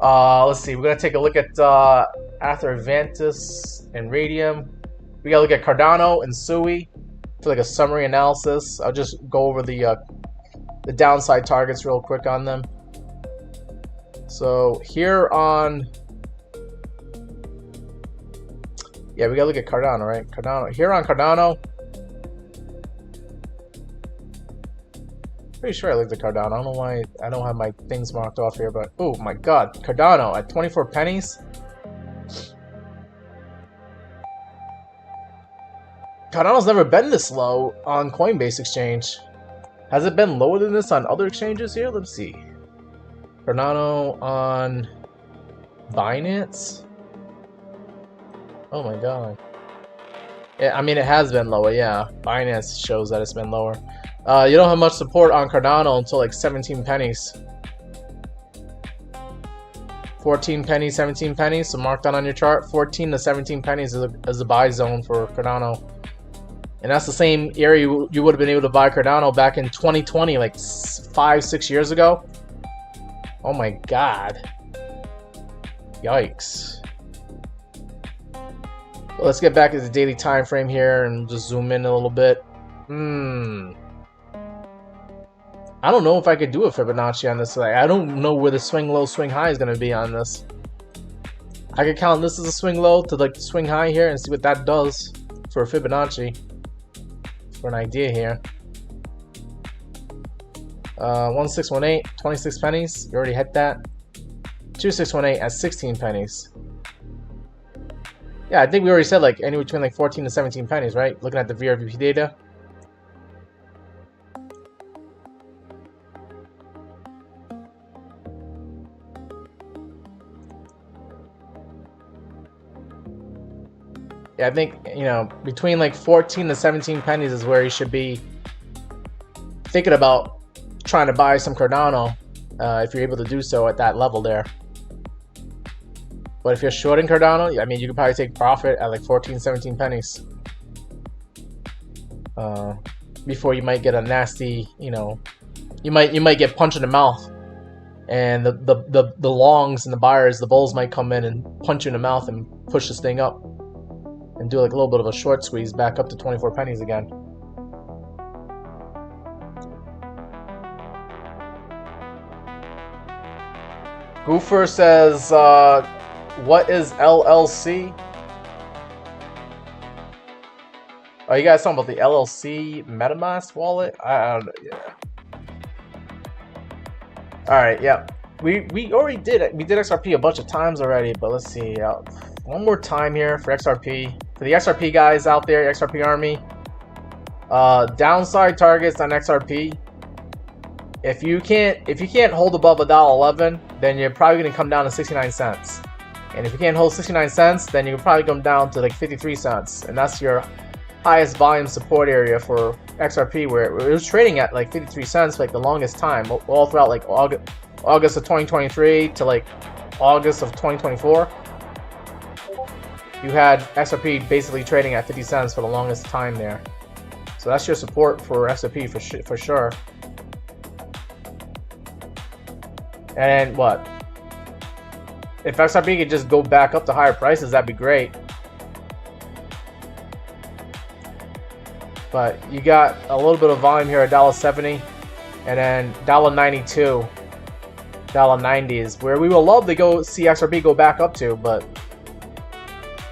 Let's see, we're going to take a look at after Avantis and Radium. We got to look at Cardano and Sui for like a summary analysis. I'll just go over the downside targets real quick on them. So here on, yeah, we gotta look at Cardano, right? Cardano. Here on Cardano, pretty sure I looked at Cardano. I don't know why I don't have my things marked off here, but oh my God, Cardano at 24 pennies. Cardano's never been this low on Coinbase Exchange. Has it been lower than this on other exchanges here? Let's see. Cardano on Binance. Oh my God. Yeah, I mean it has been lower. Yeah, Binance shows that it's been lower. You don't have much support on Cardano until like 17 pennies. 14 pennies, 17 pennies. So mark that on your chart. 14 to 17 pennies is a buy zone for Cardano. And that's the same area you would have been able to buy Cardano back in 2020, like 5-6 years ago. Oh my God. Yikes. Well, let's get back to the daily time frame here and just zoom in a little bit. I don't know if I could do a Fibonacci on this. Like, I don't know where the swing low, swing high is going to be on this. I could count this as a swing low to like the swing high here and see what that does for a Fibonacci. For an idea here. 1618, 26 pennies. You already hit that. 2618 at 16 pennies. Yeah, I think we already said like anywhere between like 14 to 17 pennies, right? Looking at the VRVP data. Yeah, I think, you know, between like 14 to 17 pennies is where you should be thinking about trying to buy some Cardano if you're able to do so at that level there. But if you're shorting Cardano, I mean, you could probably take profit at like 14, 17 pennies. Before you might get a nasty, you know, you might get punched in the mouth. And the longs and the buyers, the bulls might come in and punch you in the mouth and push this thing up. And do like a little bit of a short squeeze back up to 24 pennies again. Goofer says, what is LLC? Oh, you guys talking about the LLC MetaMask wallet? I don't know. Yeah. All right. Yeah. We already did it. We did XRP a bunch of times already, but let's see. One more time here for XRP. For the XRP guys out there, XRP Army. Downside targets on XRP. If you can't hold above $1.11, then you're probably gonna come down to 69 cents. And if you can't hold 69 cents, then you can probably come down to like 53 cents. And that's your highest volume support area for XRP, where it was trading at like 53 cents for like the longest time, all throughout like August of 2023 to like August of 2024. You had XRP basically trading at 50 cents for the longest time there. So that's your support for XRP for sure. And what? If XRP could just go back up to higher prices, that'd be great. But you got a little bit of volume here at $1.70 and then $1.92. $1.90 is where we will love to go see XRP go back up to, but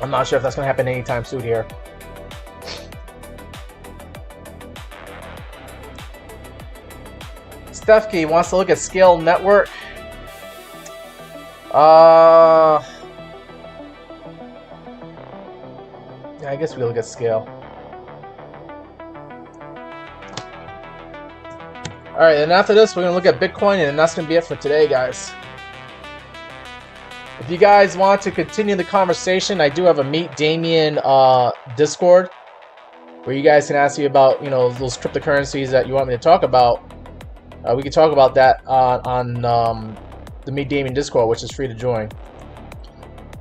I'm not sure if that's going to happen anytime soon here. Stefke wants to look at Scale Network. Yeah, I guess we look at scale. Alright, and after this, we're going to look at Bitcoin, and that's going to be it for today, guys. If you guys want to continue the conversation, I do have a Meet Damien Discord, where you guys can ask me about, you know, those cryptocurrencies that you want me to talk about. We can talk about that on the Meet Damien Discord, which is free to join.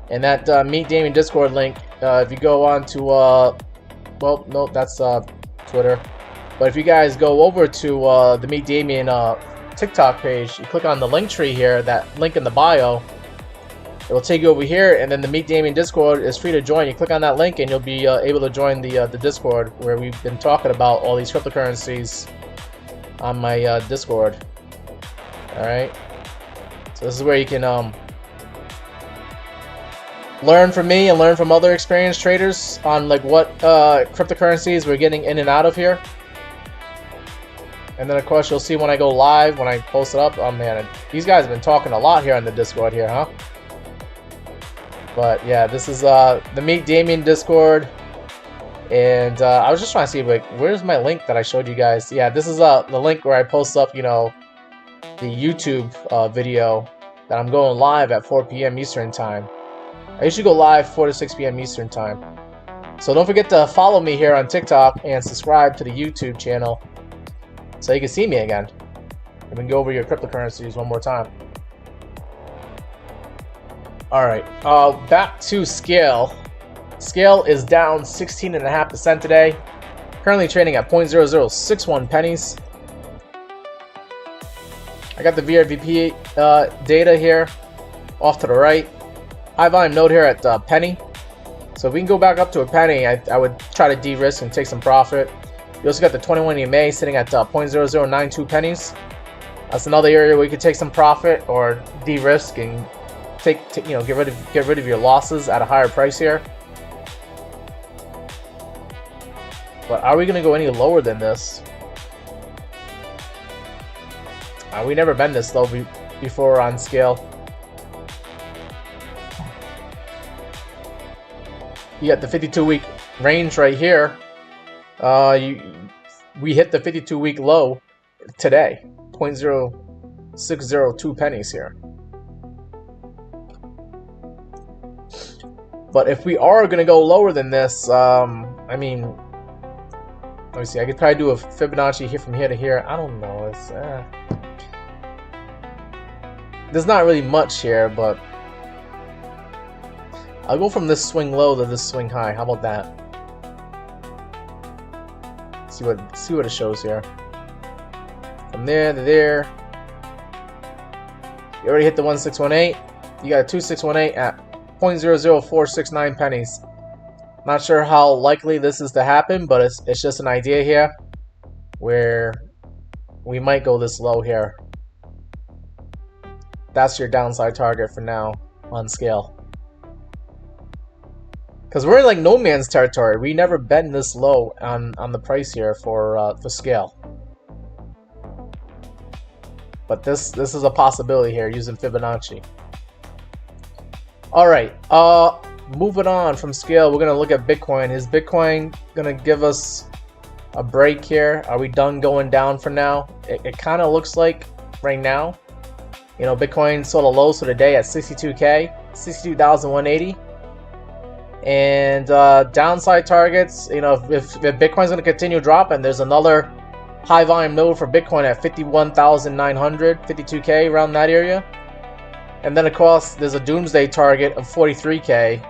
And that Meet Damien Discord link, if you go on to, well, no, that's Twitter. But if you guys go over to the Meet Damien TikTok page, you click on the link tree here, that link in the bio, it will take you over here, and then the Meet Damien Discord is free to join. You click on that link and you'll be able to join the Discord, where we've been talking about all these cryptocurrencies on my Discord. Alright, so this is where you can learn from me and learn from other experienced traders on like what cryptocurrencies we're getting in and out of here. And then of course you'll see when I go live, when I post it up. Oh man, these guys have been talking a lot here on the Discord here, huh? But yeah, this is the Meet Damien Discord. And I was just trying to see, like, where's my link that I showed you guys? Yeah, this is the link where I post up, you know, the YouTube video that I'm going live at 4 p.m. Eastern Time. I usually go live 4 to 6 p.m. Eastern Time. So don't forget to follow me here on TikTok and subscribe to the YouTube channel so you can see me again. And we can go over your cryptocurrencies one more time. Alright, back to Scale. Scale is down 16.5% today. Currently trading at 0.0061 pennies. I got the VRVP data here off to the right. High volume node here at penny. So if we can go back up to a penny, I would try to de-risk and take some profit. You also got the 21 EMA sitting at 0.0092 pennies. That's another area where you could take some profit or de-risk and you know, get rid of your losses at a higher price here. But are we going to go any lower than this? We never been this low before on Scale. You got the 52-week range right here. We hit the 52-week low today, 0.0602 pennies here. But if we are going to go lower than this, I mean, let me see. I could probably do a Fibonacci here from here to here. I don't know. It's there's not really much here, but I'll go from this swing low to this swing high. How about that? See what it shows here. From there to there. You already hit the 1618. You got a 2618 at 0.00469 pennies. Not sure how likely this is to happen, but it's just an idea here where we might go this low here. That's your downside target for now on Scale. Because we're in like no man's territory. We never been this low on the price here for Scale. But this is a possibility here using Fibonacci. All right, moving on from Scale, we're gonna look at Bitcoin. Is Bitcoin gonna give us a break here? Are we done going down for now? It kind of looks like right now. You know, Bitcoin sold a low so today at 62K, 62,180. And downside targets, you know, if Bitcoin's going to continue dropping, there's another high volume node for Bitcoin at 51,900, 52K, around that area. And then of course there's a doomsday target of 43K.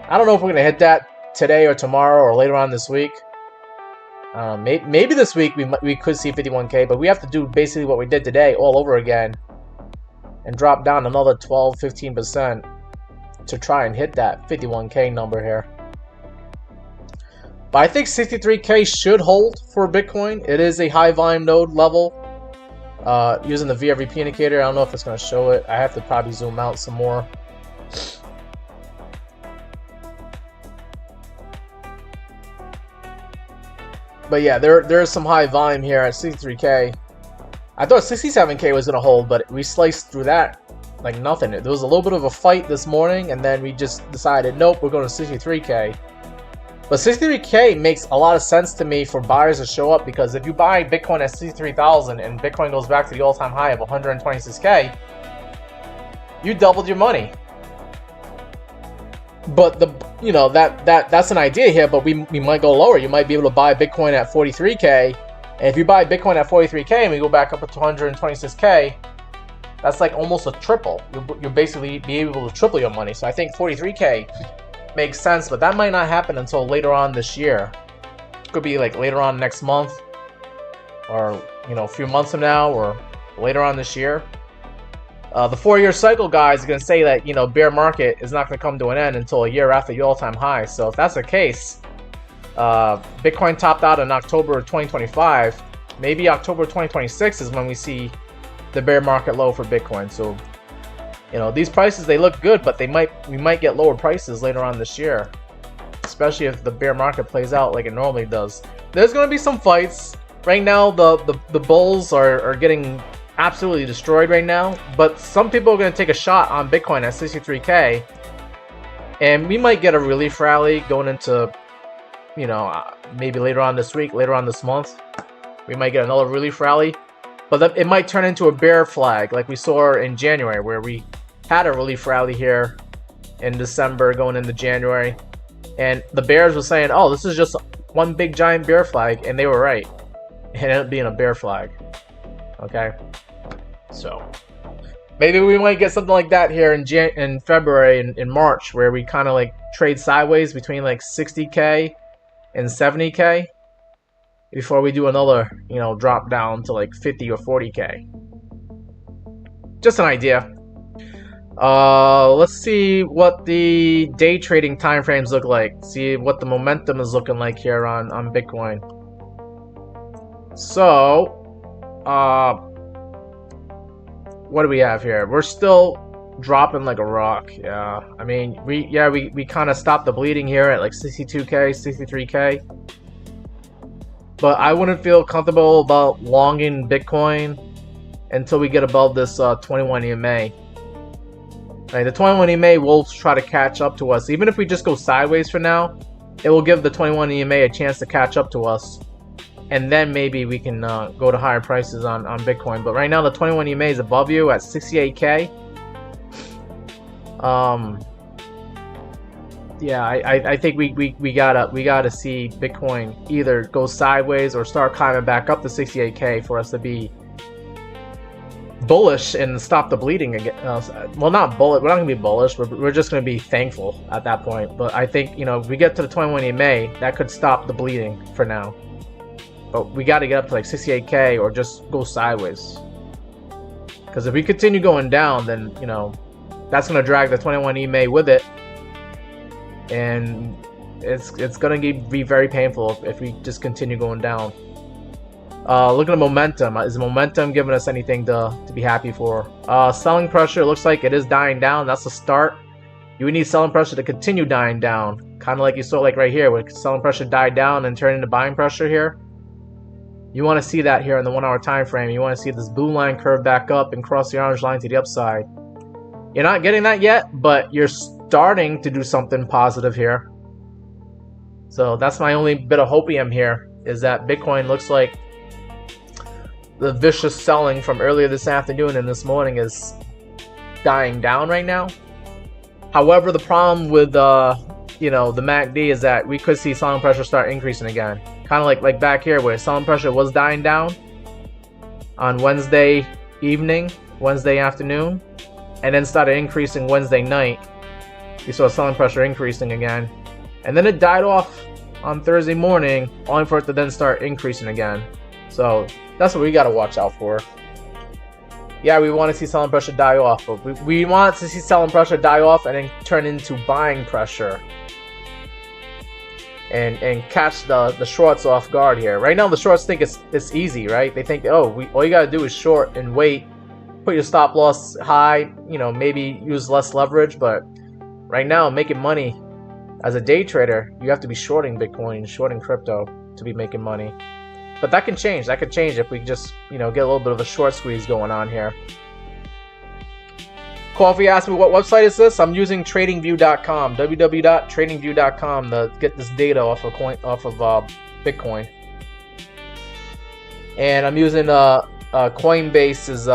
I don't know if we're going to hit that today or tomorrow or later on this week. Maybe this week we could see 51K, but we have to do basically what we did today all over again and drop down another 12-15% to try and hit that 51K number here. But I think 63K should hold for Bitcoin. It is a high volume node level. Using the VRVP indicator, I don't know if it's going to show it. I have to probably zoom out some more. But yeah, there is some high volume here at 63K. I thought 67K was going to hold, but we sliced through that like nothing. There was a little bit of a fight this morning, and then we just decided, nope, we're going to 63K. But 63K makes a lot of sense to me for buyers to show up, because if you buy Bitcoin at 63,000 and Bitcoin goes back to the all-time high of 126K, you doubled your money. But that's an idea here, but we might go lower. You might be able to buy Bitcoin at 43K, and if you buy Bitcoin at 43K and we go back up to 126K, that's like almost a triple. You'll basically be able to triple your money. So I think 43K makes sense, but that might not happen until later on this year. Could be like later on next month, or a few months from now, or later on this year. The 4-year cycle, guys, is going to say that, bear market is not going to come to an end until a year after the all-time high. So if that's the case, Bitcoin topped out in October of 2025. Maybe October 2026 is when we see the bear market low for Bitcoin. So, these prices, they look good, but we might get lower prices later on this year, especially if the bear market plays out like it normally does. There's going to be some fights. Right now, the bulls are getting absolutely destroyed right now, but some people are going to take a shot on Bitcoin at 63K, and we might get a relief rally going into, maybe later on this week, later on this month. We might get another relief rally, but it might turn into a bear flag like we saw in January, where we had a relief rally here in December going into January, and the bears were saying, oh, this is just one big giant bear flag, and they were right. It ended up being a bear flag. Okay, so maybe we might get something like that here in February and in March, where we kind of like trade sideways between like 60K and 70K before we do another, drop down to like 50 or 40K. Just an idea. Let's see what the day trading timeframes look like. See what the momentum is looking like here on Bitcoin. So, what do we have here? We're still dropping like a rock. Yeah, I mean, we kind of stopped the bleeding here at like 62K, 63K. But I wouldn't feel comfortable about longing Bitcoin until we get above this 21 EMA. Right, the 21 EMA will try to catch up to us. Even if we just go sideways for now, it will give the 21 EMA a chance to catch up to us. And then maybe we can go to higher prices on Bitcoin. But right now the 21 EMA is above you at 68K. Yeah, I think we gotta see Bitcoin either go sideways or start climbing back up to 68K for us to be bullish and stop the bleeding again. Well, not bullish. We're not gonna be bullish. We're just gonna be thankful at that point. But I think if we get to the 21 EMA, that could stop the bleeding for now. But we got to get up to like 68K or just go sideways. Because if we continue going down, then that's gonna drag the 21 EMA with it, and it's gonna be very painful if we just continue going down. Look at the momentum. Is the momentum giving us anything to be happy for? Selling pressure looks like it is dying down. That's the start. You would need selling pressure to continue dying down, kind of like you saw like right here, where selling pressure died down and turned into buying pressure here. You want to see that here in the 1 hour time frame. You want to see this blue line curve back up and cross the orange line to the upside. You're not getting that yet, but you're starting to do something positive here. So that's my only bit of hopium here, is that Bitcoin looks like the vicious selling from earlier this afternoon and this morning is dying down right now. However, the problem with the MACD is that we could see selling pressure start increasing again. Kind of like back here where selling pressure was dying down on Wednesday evening, Wednesday afternoon, and then started increasing Wednesday night. We saw selling pressure increasing again, and then it died off on Thursday morning, only for it to then start increasing again. So that's what we got to watch out for. Yeah, we want to see selling pressure die off, but we want to see selling pressure die off and then turn into buying pressure. And catch the shorts off guard here. Right now the shorts think it's easy, right? They think, oh, all you gotta do is short and wait, put your stop loss high, maybe use less leverage. But right now, making money as a day trader, you have to be shorting Bitcoin, shorting crypto to be making money. But that can change. That could change if we just get a little bit of a short squeeze going on here. Coffee asked me what website is this. I'm using tradingview.com, www.tradingview.com to get this data off of Bitcoin. And I'm using Coinbase's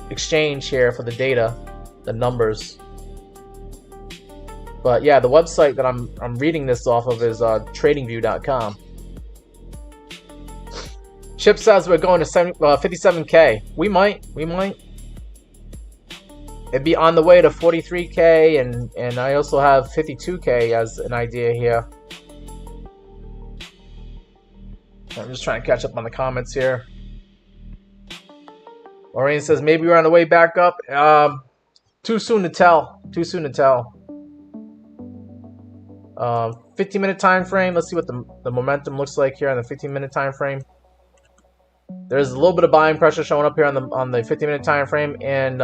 exchange here for the data, the numbers. But yeah, the website that I'm reading this off of is tradingview.com. Chip says we're going to 57K. We might. It'd be on the way to 43K, and I also have 52K as an idea here. I'm just trying to catch up on the comments here. Maureen says maybe we're on the way back up. Too soon to tell. 15-minute time frame. Let's see what the momentum looks like here on the 15-minute time frame. There's a little bit of buying pressure showing up here on the 15-minute time frame, and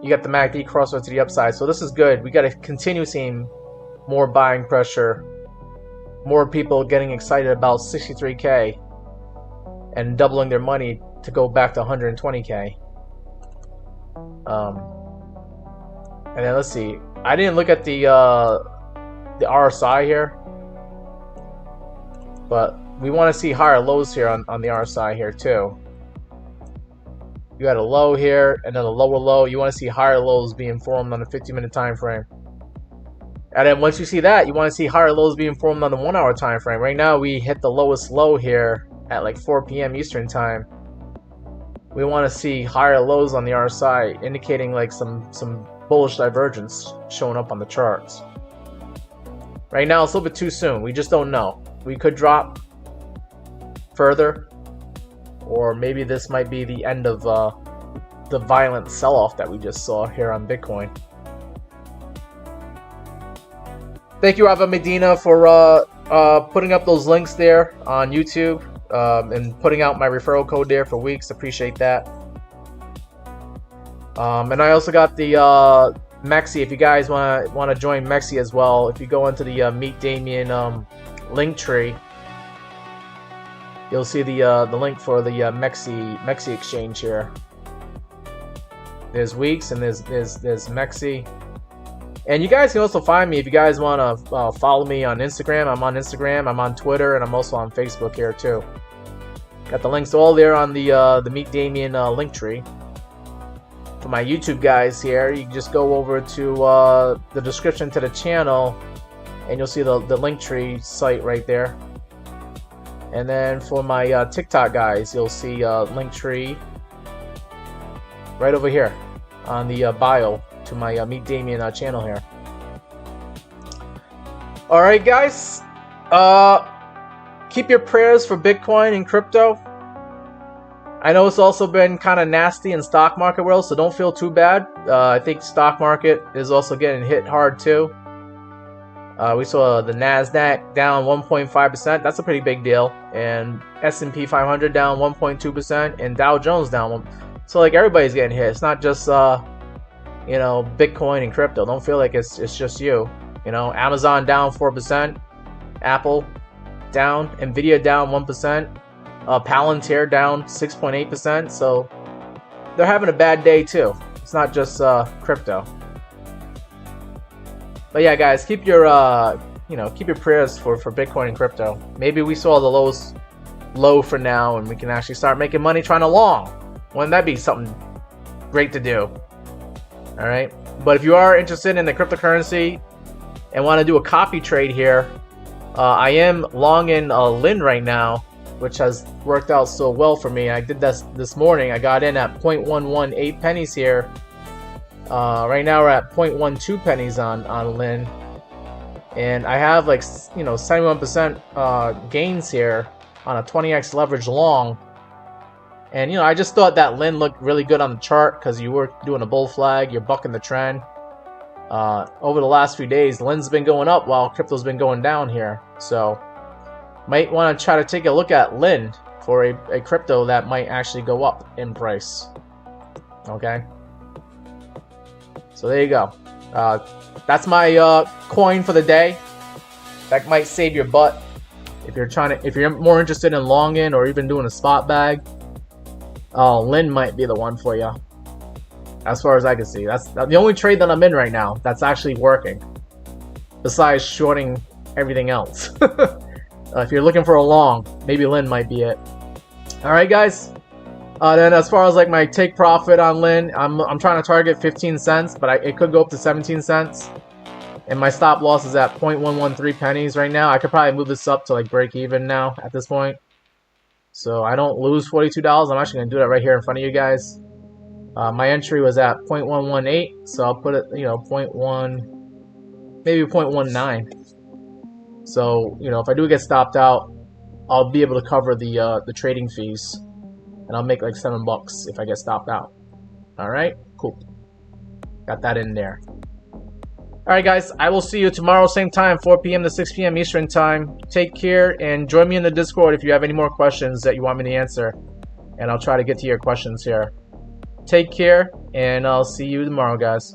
you got the MACD crossover to the upside. So this is good. We got to continue seeing more buying pressure, more people getting excited about 63K and doubling their money to go back to 120K. And then let's see. I didn't look at the RSI here, but we want to see higher lows here on the RSI here too. You got a low here and then a lower low. You want to see higher lows being formed on the 15-minute time frame. And then once you see that, you want to see higher lows being formed on the 1 hour time frame. Right now we hit the lowest low here at like 4 p.m. Eastern time. We want to see higher lows on the RSI, indicating like some bullish divergence showing up on the charts. Right now it's a little bit too soon. We just don't know. We could drop further, or maybe this might be the end of the violent sell-off that we just saw here on Bitcoin. Thank you, Ava Medina, for putting up those links there on YouTube and putting out my referral code there for WEEX. Appreciate that. And I also got the MEXC. If you guys want to join MEXC as well, if you go into the Meet Damien link tree, you'll see the link for the MEXC exchange here. There's WEEX and there's MEXC. And you guys can also find me if you guys want to follow me on Instagram. I'm on Instagram, I'm on Twitter, and I'm also on Facebook here too. Got the links all there on the Meet Damien link tree. For my YouTube guys here, you can just go over to the description to the channel, and you'll see the link tree site right there. And then for my TikTok guys, you'll see link tree right over here on the bio to my Meet Damien channel here. Alright guys, keep your prayers for Bitcoin and crypto. I know it's also been kind of nasty in stock market world, so don't feel too bad. I think stock market is also getting hit hard too. We saw the NASDAQ down 1.5%. That's a pretty big deal. And S&P 500 down 1.2%, and Dow Jones down 1%. So like everybody's getting hit. It's not just you know, Bitcoin and crypto. Don't feel like it's just you. You know, Amazon down 4%, Apple down, Nvidia down 1%, Palantir down 6.8%. So they're having a bad day too. It's not just crypto. But yeah, guys, keep your keep your prayers for Bitcoin and crypto. Maybe we saw the lowest low for now, and we can actually start making money trying to long. Wouldn't that be something great to do? All right. But if you are interested in the cryptocurrency and want to do a copy trade here, I am long in Lin right now, which has worked out so well for me. I did this morning. I got in at 0.118 pennies here. Right now we're at 0.12 pennies on Lin, and I have like 71% gains here on a 20x leverage long. And I just thought that Lin looked really good on the chart because you were doing a bull flag, you're bucking the trend. Over the last few days, Lin's been going up while crypto's been going down here. So might want to try to take a look at Lin for a crypto that might actually go up in price. Okay. So there you go. That's my coin for the day. That might save your butt if you're more interested in long in or even doing a spot bag. Lin might be the one for you. as far as I can see. That's the only trade that I'm in right now that's actually working, besides shorting everything else. If you're looking for a long, maybe Lin might be it. Alright guys, then as far as like my take profit on Lin, I'm trying to target 15 cents, but it could go up to 17 cents. And my stop loss is at 0.113 pennies right now. I could probably move this up to like break even now at this point, so I don't lose $42. I'm actually going to do that right here in front of you guys. My entry was at 0.118, so I'll put it, you know, 0.1, maybe 0.19. So, you know, if I do get stopped out, I'll be able to cover the trading fees, and I'll make like $7 if I get stopped out. All right, cool. Got that in there. All right, guys. I will see you tomorrow, same time, 4 p.m. to 6 p.m. Eastern time. Take care and join me in the Discord if you have any more questions that you want me to answer, and I'll try to get to your questions here. Take care, and I'll see you tomorrow, guys.